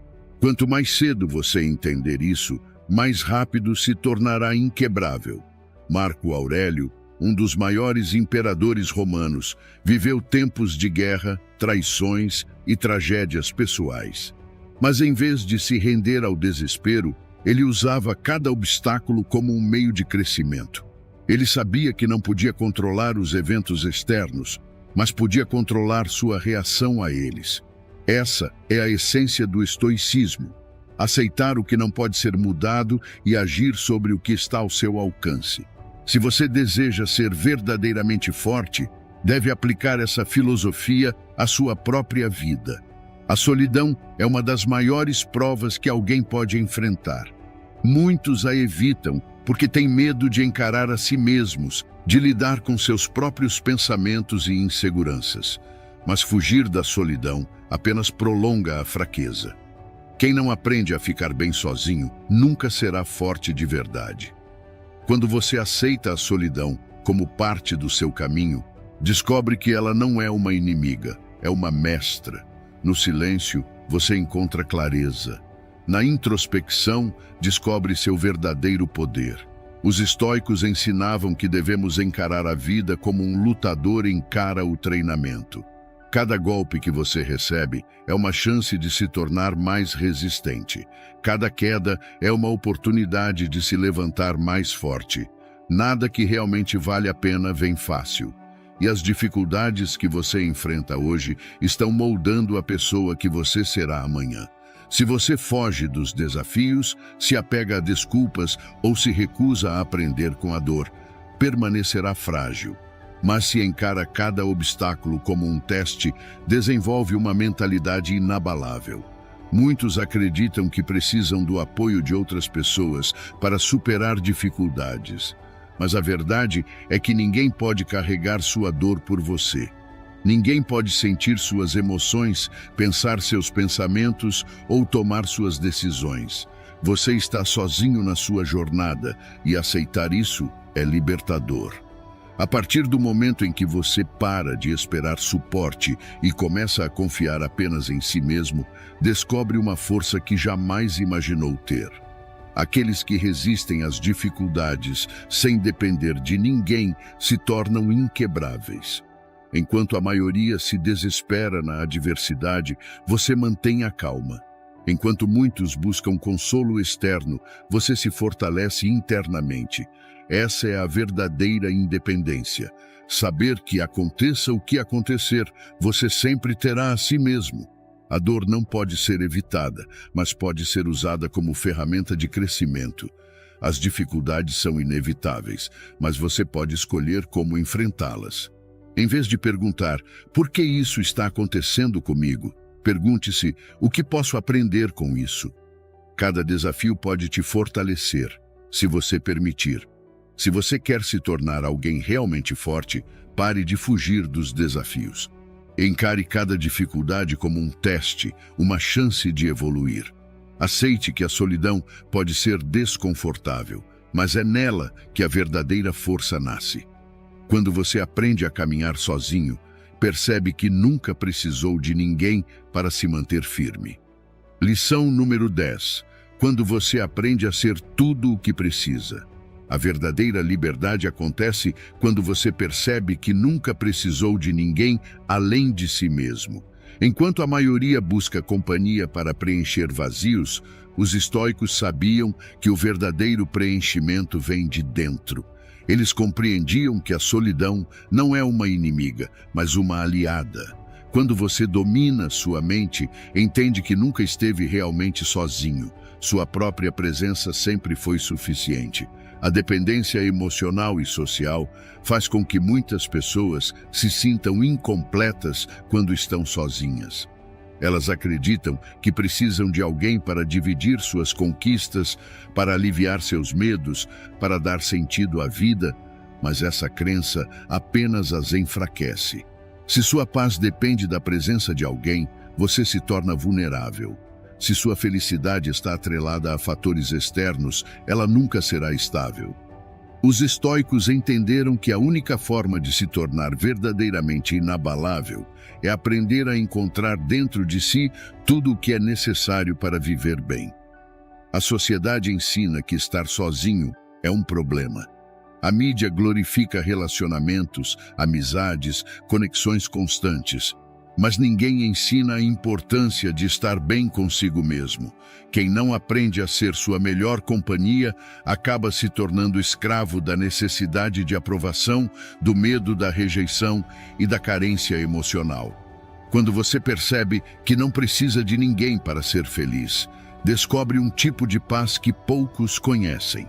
Quanto mais cedo você entender isso, mais rápido se tornará inquebrável. Marco Aurélio, um dos maiores imperadores romanos, viveu tempos de guerra, traições e tragédias pessoais. Mas em vez de se render ao desespero, ele usava cada obstáculo como um meio de crescimento. Ele sabia que não podia controlar os eventos externos, mas podia controlar sua reação a eles. Essa é a essência do estoicismo: aceitar o que não pode ser mudado e agir sobre o que está ao seu alcance. Se você deseja ser verdadeiramente forte, deve aplicar essa filosofia à sua própria vida. A solidão é uma das maiores provas que alguém pode enfrentar. Muitos a evitam porque têm medo de encarar a si mesmos, de lidar com seus próprios pensamentos e inseguranças. Mas fugir da solidão apenas prolonga a fraqueza. Quem não aprende a ficar bem sozinho nunca será forte de verdade. Quando você aceita a solidão como parte do seu caminho, descobre que ela não é uma inimiga, é uma mestra. No silêncio, você encontra clareza. Na introspecção, descobre seu verdadeiro poder. Os estoicos ensinavam que devemos encarar a vida como um lutador encara o treinamento. Cada golpe que você recebe é uma chance de se tornar mais resistente. Cada queda é uma oportunidade de se levantar mais forte. Nada que realmente vale a pena vem fácil. E as dificuldades que você enfrenta hoje estão moldando a pessoa que você será amanhã. Se você foge dos desafios, se apega a desculpas ou se recusa a aprender com a dor, permanecerá frágil. Mas se encara cada obstáculo como um teste, desenvolve uma mentalidade inabalável. Muitos acreditam que precisam do apoio de outras pessoas para superar dificuldades. Mas a verdade é que ninguém pode carregar sua dor por você. Ninguém pode sentir suas emoções, pensar seus pensamentos ou tomar suas decisões. Você está sozinho na sua jornada e aceitar isso é libertador. A partir do momento em que você para de esperar suporte e começa a confiar apenas em si mesmo, descobre uma força que jamais imaginou ter. Aqueles que resistem às dificuldades sem depender de ninguém se tornam inquebráveis. Enquanto a maioria se desespera na adversidade, você mantém a calma. Enquanto muitos buscam consolo externo, você se fortalece internamente. Essa é a verdadeira independência. Saber que aconteça o que acontecer, você sempre terá a si mesmo. A dor não pode ser evitada, mas pode ser usada como ferramenta de crescimento. As dificuldades são inevitáveis, mas você pode escolher como enfrentá-las. Em vez de perguntar, por que isso está acontecendo comigo? Pergunte-se, o que posso aprender com isso? Cada desafio pode te fortalecer, se você permitir. Se você quer se tornar alguém realmente forte, pare de fugir dos desafios. Encare cada dificuldade como um teste, uma chance de evoluir. Aceite que a solidão pode ser desconfortável, mas é nela que a verdadeira força nasce. Quando você aprende a caminhar sozinho, percebe que nunca precisou de ninguém para se manter firme. Lição número 10. Quando você aprende a ser tudo o que precisa. A verdadeira liberdade acontece quando você percebe que nunca precisou de ninguém além de si mesmo. Enquanto a maioria busca companhia para preencher vazios, os estoicos sabiam que o verdadeiro preenchimento vem de dentro. Eles compreendiam que a solidão não é uma inimiga, mas uma aliada. Quando você domina sua mente, entende que nunca esteve realmente sozinho. Sua própria presença sempre foi suficiente. A dependência emocional e social faz com que muitas pessoas se sintam incompletas quando estão sozinhas. Elas acreditam que precisam de alguém para dividir suas conquistas, para aliviar seus medos, para dar sentido à vida, mas essa crença apenas as enfraquece. Se sua paz depende da presença de alguém, você se torna vulnerável. Se sua felicidade está atrelada a fatores externos, ela nunca será estável. Os estoicos entenderam que a única forma de se tornar verdadeiramente inabalável é aprender a encontrar dentro de si tudo o que é necessário para viver bem. A sociedade ensina que estar sozinho é um problema. A mídia glorifica relacionamentos, amizades, conexões constantes. Mas ninguém ensina a importância de estar bem consigo mesmo. Quem não aprende a ser sua melhor companhia acaba se tornando escravo da necessidade de aprovação, do medo da rejeição e da carência emocional. Quando você percebe que não precisa de ninguém para ser feliz, descobre um tipo de paz que poucos conhecem.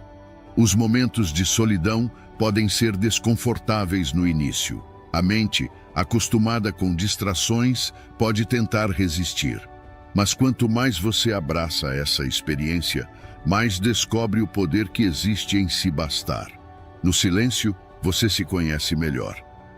Os momentos de solidão podem ser desconfortáveis no início. A mente, acostumada com distrações, pode tentar resistir. Mas quanto mais você abraça essa experiência, mais descobre o poder que existe em se bastar. No silêncio, você se conhece melhor.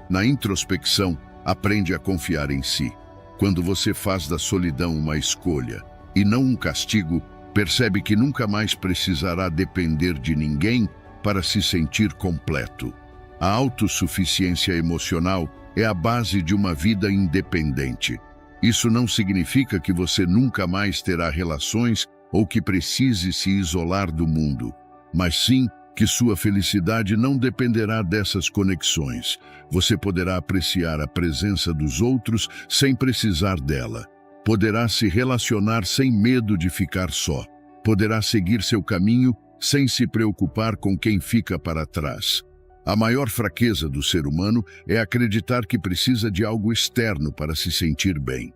Na introspecção, aprende a confiar em si. Quando você faz da solidão uma escolha e não um castigo, percebe que nunca mais precisará depender de ninguém para se sentir completo. A autossuficiência emocional é a base de uma vida independente. Isso não significa que você nunca mais terá relações ou que precise se isolar do mundo, mas sim que sua felicidade não dependerá dessas conexões. Você poderá apreciar a presença dos outros sem precisar dela. Poderá se relacionar sem medo de ficar só. Poderá seguir seu caminho sem se preocupar com quem fica para trás. A maior fraqueza do ser humano é acreditar que precisa de algo externo para se sentir bem.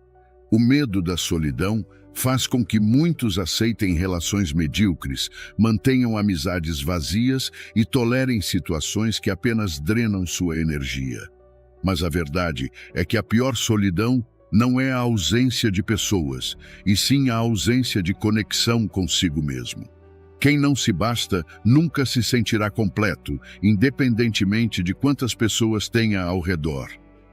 O medo da solidão faz com que muitos aceitem relações medíocres, mantenham amizades vazias e tolerem situações que apenas drenam sua energia. Mas a verdade é que a pior solidão não é a ausência de pessoas, e sim a ausência de conexão consigo mesmo. Quem não se basta nunca se sentirá completo, independentemente de quantas pessoas tenha ao redor.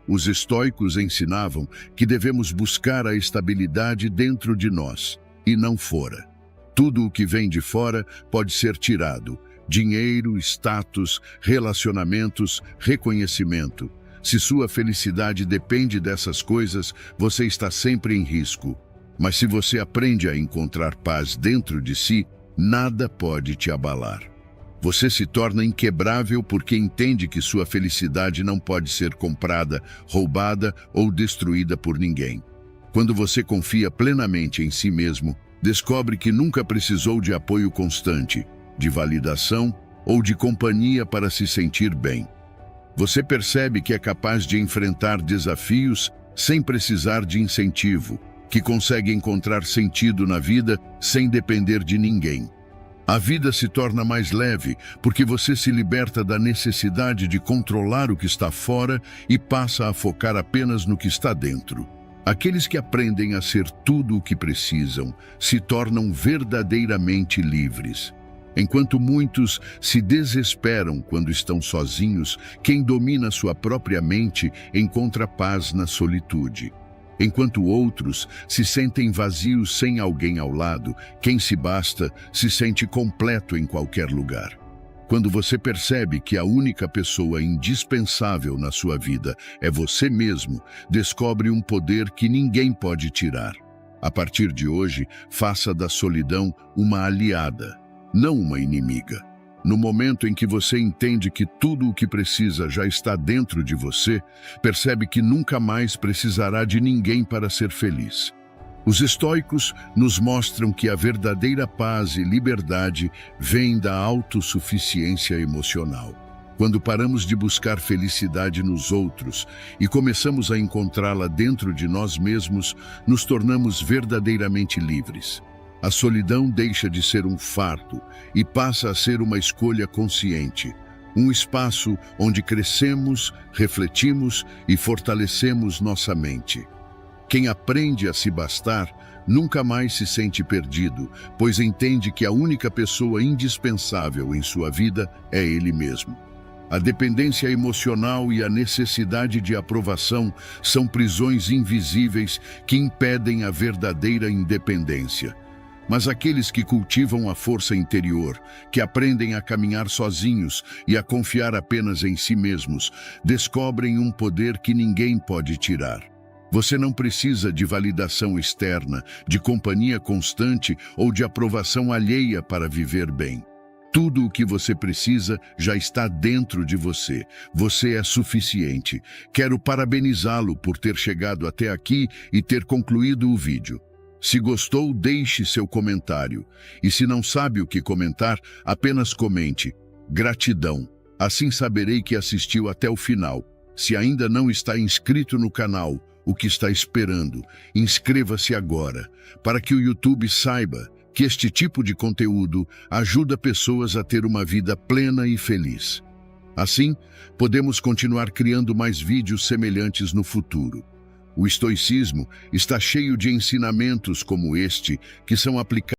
Os estoicos ensinavam que devemos buscar a estabilidade dentro de nós, e não fora. Tudo o que vem de fora pode ser tirado: dinheiro, status, relacionamentos, reconhecimento. Se sua felicidade depende dessas coisas, você está sempre em risco. Mas se você aprende a encontrar paz dentro de si, nada pode te abalar. Você se torna inquebrável porque entende que sua felicidade não pode ser comprada, roubada ou destruída por ninguém. Quando você confia plenamente em si mesmo, descobre que nunca precisou de apoio constante, de validação ou de companhia para se sentir bem. Você percebe que é capaz de enfrentar desafios sem precisar de incentivo, que consegue encontrar sentido na vida sem depender de ninguém. A vida se torna mais leve porque você se liberta da necessidade de controlar o que está fora e passa a focar apenas no que está dentro. Aqueles que aprendem a ser tudo o que precisam se tornam verdadeiramente livres. Enquanto muitos se desesperam quando estão sozinhos, quem domina sua própria mente encontra paz na solitude. Enquanto outros se sentem vazios sem alguém ao lado, quem se basta se sente completo em qualquer lugar. Quando você percebe que a única pessoa indispensável na sua vida é você mesmo, descobre um poder que ninguém pode tirar. A partir de hoje, faça da solidão uma aliada, não uma inimiga. No momento em que você entende que tudo o que precisa já está dentro de você, percebe que nunca mais precisará de ninguém para ser feliz. Os estoicos nos mostram que a verdadeira paz e liberdade vem da autossuficiência emocional. Quando paramos de buscar felicidade nos outros e começamos a encontrá-la dentro de nós mesmos, nos tornamos verdadeiramente livres. A solidão deixa de ser um fardo e passa a ser uma escolha consciente, um espaço onde crescemos, refletimos e fortalecemos nossa mente. Quem aprende a se bastar nunca mais se sente perdido, pois entende que a única pessoa indispensável em sua vida é ele mesmo. A dependência emocional e a necessidade de aprovação são prisões invisíveis que impedem a verdadeira independência. Mas aqueles que cultivam a força interior, que aprendem a caminhar sozinhos e a confiar apenas em si mesmos, descobrem um poder que ninguém pode tirar. Você não precisa de validação externa, de companhia constante ou de aprovação alheia para viver bem. Tudo o que você precisa já está dentro de você. Você é suficiente. Quero parabenizá-lo por ter chegado até aqui e ter concluído o vídeo. Se gostou, deixe seu comentário. E se não sabe o que comentar, apenas comente. Gratidão. Assim saberei que assistiu até o final. Se ainda não está inscrito no canal, o que está esperando? Inscreva-se agora, para que o YouTube saiba que este tipo de conteúdo ajuda pessoas a ter uma vida plena e feliz. Assim, podemos continuar criando mais vídeos semelhantes no futuro. O estoicismo está cheio de ensinamentos como este que são aplicados